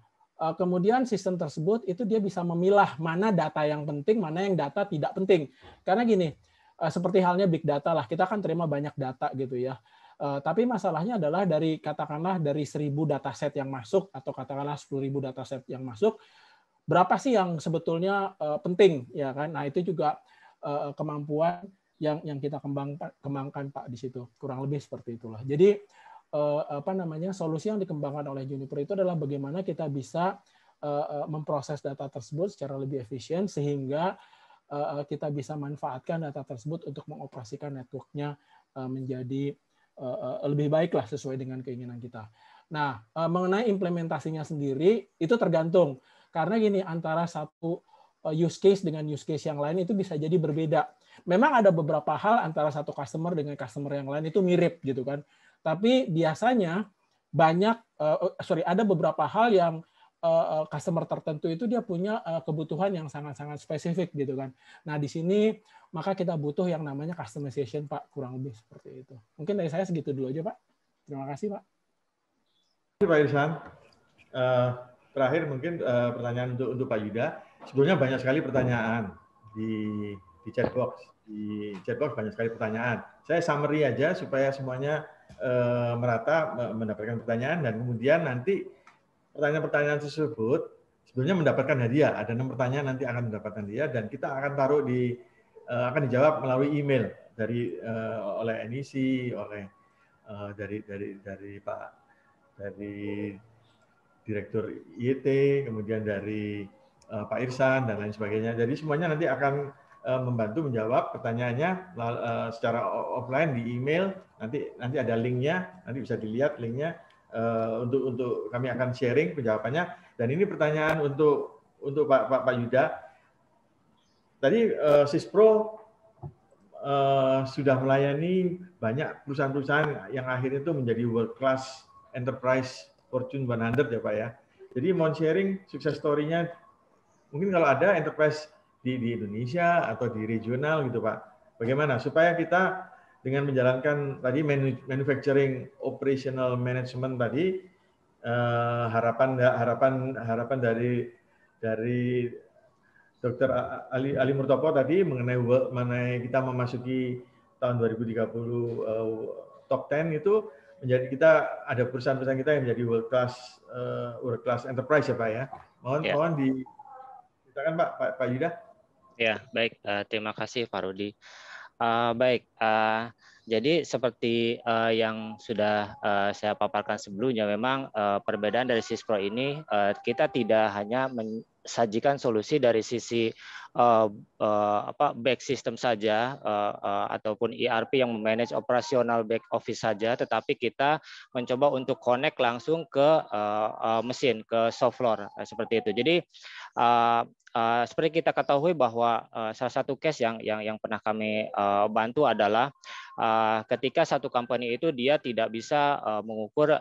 kemudian sistem tersebut itu dia bisa memilah mana data yang penting, mana yang data tidak penting. Karena gini, seperti halnya big data lah, kita kan terima banyak data gitu ya. Tapi masalahnya adalah katakanlah dari 1.000 dataset yang masuk atau katakanlah 10.000 dataset yang masuk, berapa sih yang sebetulnya penting ya kan? Nah, itu juga kemampuan yang kita kembangkan Pak di situ. Kurang lebih seperti itulah. Jadi solusi yang dikembangkan oleh Juniper itu adalah bagaimana kita bisa memproses data tersebut secara lebih efisien sehingga kita bisa manfaatkan data tersebut untuk mengoperasikan network-nya menjadi lebih baik lah sesuai dengan keinginan kita. Nah, mengenai implementasinya sendiri itu tergantung karena gini antara satu use case dengan use case yang lain itu bisa jadi berbeda. Memang ada beberapa hal antara satu customer dengan customer yang lain itu mirip gitu kan. Tapi biasanya ada beberapa hal yang customer tertentu itu dia punya kebutuhan yang sangat-sangat spesifik gitu kan. Nah, di sini maka kita butuh yang namanya customization, Pak, kurang lebih seperti itu. Mungkin dari saya segitu dulu aja, Pak. Terima kasih, Pak. Terima kasih, Pak Irsan. Terakhir mungkin pertanyaan untuk Pak Yuda. Sebetulnya banyak sekali pertanyaan di chat box. Di chat box banyak sekali pertanyaan. Saya summary aja supaya semuanya merata mendapatkan pertanyaan dan kemudian nanti pertanyaan-pertanyaan tersebut sebenarnya mendapatkan hadiah. Ada 6 pertanyaan nanti akan mendapatkan hadiah dan kita akan taruh akan dijawab melalui email oleh NEC, dari Direktur IET, kemudian dari Pak Irsan dan lain sebagainya. Jadi semuanya nanti akan membantu menjawab pertanyaannya secara offline di email. Nanti ada linknya, nanti bisa dilihat linknya. Untuk kami akan sharing penjawabannya. Dan ini pertanyaan untuk Pak Yuda. Tadi Sispro sudah melayani banyak perusahaan-perusahaan yang akhirnya itu menjadi world class enterprise Fortune 100 ya Pak ya. Jadi mau sharing sukses story-nya mungkin kalau ada enterprise di Indonesia atau di regional gitu Pak. Bagaimana supaya kita dengan menjalankan tadi manufacturing operational management tadi harapan dari Dr. Ali Murtopo tadi mengenai kita memasuki tahun 2030 top 10 itu menjadi kita ada perusahaan-perusahaan kita yang menjadi world class enterprise ya Pak ya. Mohon diceritakan Pak Yuda. Ya, baik. Terima kasih Pak Rudi. Baik, jadi seperti yang sudah saya paparkan sebelumnya, memang perbedaan dari Sispro ini kita tidak hanya mensajikan solusi dari sisi back system saja ataupun ERP yang memanage operasional back office saja, tetapi kita mencoba untuk connect langsung ke mesin, ke shop floor seperti itu. Jadi seperti kita ketahui bahwa salah satu case yang pernah kami bantu adalah ketika satu company itu dia tidak bisa mengukur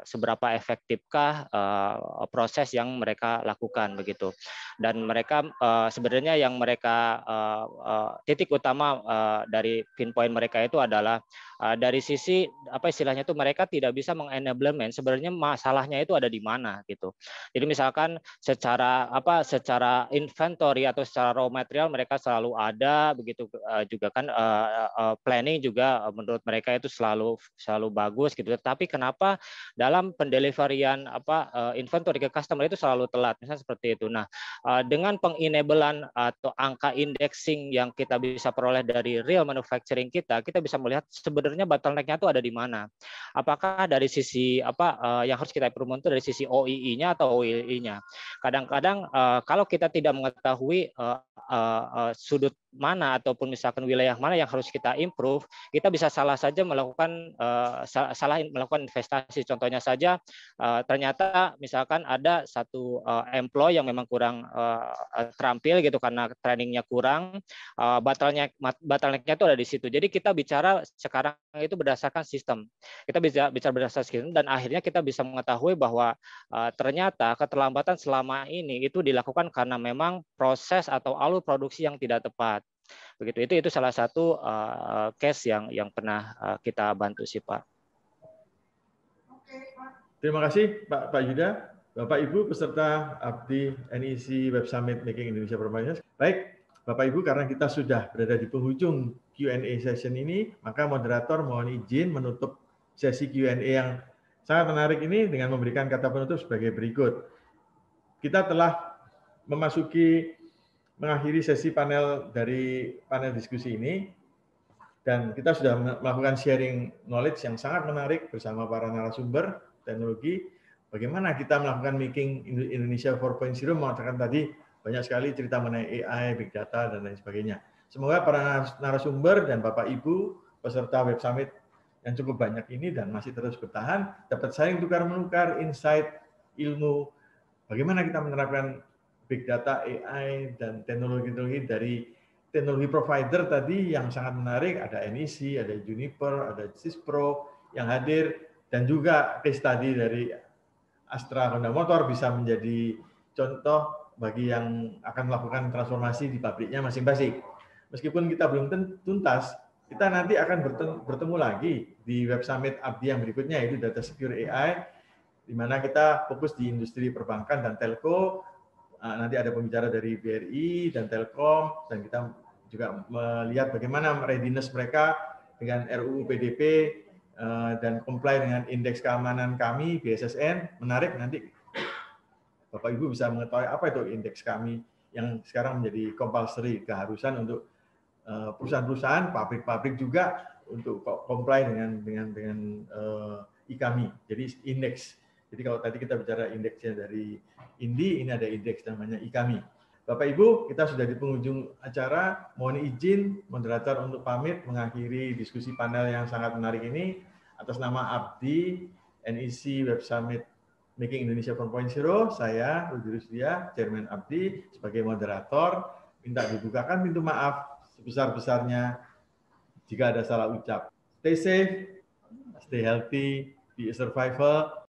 seberapa efektifkah proses yang mereka lakukan begitu. Dan mereka sebenarnya yang mereka titik utama dari pinpoint mereka itu adalah dari sisi apa istilahnya itu mereka tidak bisa mengenablement sebenarnya masalahnya itu ada di mana gitu. Jadi misalkan secara inventory atau secara raw material mereka selalu ada begitu, juga kan planning juga menurut mereka itu selalu bagus gitu. Tapi kenapa dalam pendeliverian inventory ke customer itu selalu telat misalnya seperti itu. Nah, dengan pengenablean atau angka indexing yang kita bisa peroleh dari real manufacturing kita bisa melihat sebenarnya bottleneck-nya itu ada di mana. Apakah dari sisi yang harus kita improve itu dari sisi OEE-nya atau OEE-nya. Kadang-kadang kalau kita tidak mengetahui sudut mana ataupun misalkan wilayah mana yang harus kita improve, kita bisa salah saja melakukan melakukan investasi. Contohnya saja ternyata misalkan ada satu employee yang memang kurang terampil gitu karena trainingnya kurang, bottleneck-nya itu ada di situ. Jadi kita bicara sekarang itu berdasarkan sistem. Kita bisa bicara berdasarkan sistem dan akhirnya kita bisa mengetahui bahwa ternyata keterlambatan selama ini itu dilakukan karena memang proses atau alur produksi yang tidak tepat. Begitu, itu salah satu case yang pernah kita bantu sih Pak. Terima kasih Pak Yuda, Bapak Ibu peserta ABDI NEC Web Summit Making Indonesia Performance. Baik, Bapak Ibu, karena kita sudah berada di penghujung Q&A session ini, maka moderator mohon izin menutup sesi Q&A yang sangat menarik ini dengan memberikan kata penutup sebagai berikut. Kita telah mengakhiri sesi panel diskusi ini, dan kita sudah melakukan sharing knowledge yang sangat menarik bersama para narasumber teknologi. Bagaimana kita melakukan Making Indonesia 4.0, mengatakan tadi banyak sekali cerita mengenai AI, Big Data, dan lain sebagainya. Semoga para narasumber dan Bapak Ibu peserta Web Summit yang cukup banyak ini dan masih terus bertahan, dapat saling tukar-menukar insight, ilmu, bagaimana kita menerapkan Big Data, AI, dan teknologi-teknologi dari teknologi provider tadi yang sangat menarik. Ada NEC, ada Juniper, ada Cispro yang hadir, dan juga case study dari Astra Honda Motor bisa menjadi contoh bagi yang akan melakukan transformasi di pabriknya masing-masing. Meskipun kita belum tuntas, kita nanti akan bertemu lagi di Web Summit ABDI yang berikutnya, yaitu Data Secure AI, di mana kita fokus di industri perbankan dan telco. Nanti ada pembicara dari BRI dan Telkom, dan kita juga melihat bagaimana readiness mereka dengan RUU PDP dan comply dengan indeks keamanan kami, BSSN. Menarik, nanti Bapak Ibu bisa mengetahui apa itu indeks kami yang sekarang menjadi compulsory, keharusan untuk perusahaan-perusahaan, pabrik-pabrik juga untuk comply dengan IKAMI. Jadi indeks. Jadi kalau tadi kita bicara indeksnya dari INDI, ini ada indeks namanya IKAMI. Bapak Ibu, kita sudah di penghujung acara. Mohon izin moderator untuk pamit mengakhiri diskusi panel yang sangat menarik ini. Atas nama ABDI NEC Web Summit Making Indonesia 4.0, saya Rudi Rusdia, Chairman ABDI, sebagai moderator, minta dibukakan pintu maaf sebesar-besarnya jika ada salah ucap. Stay safe, stay healthy, be a survival.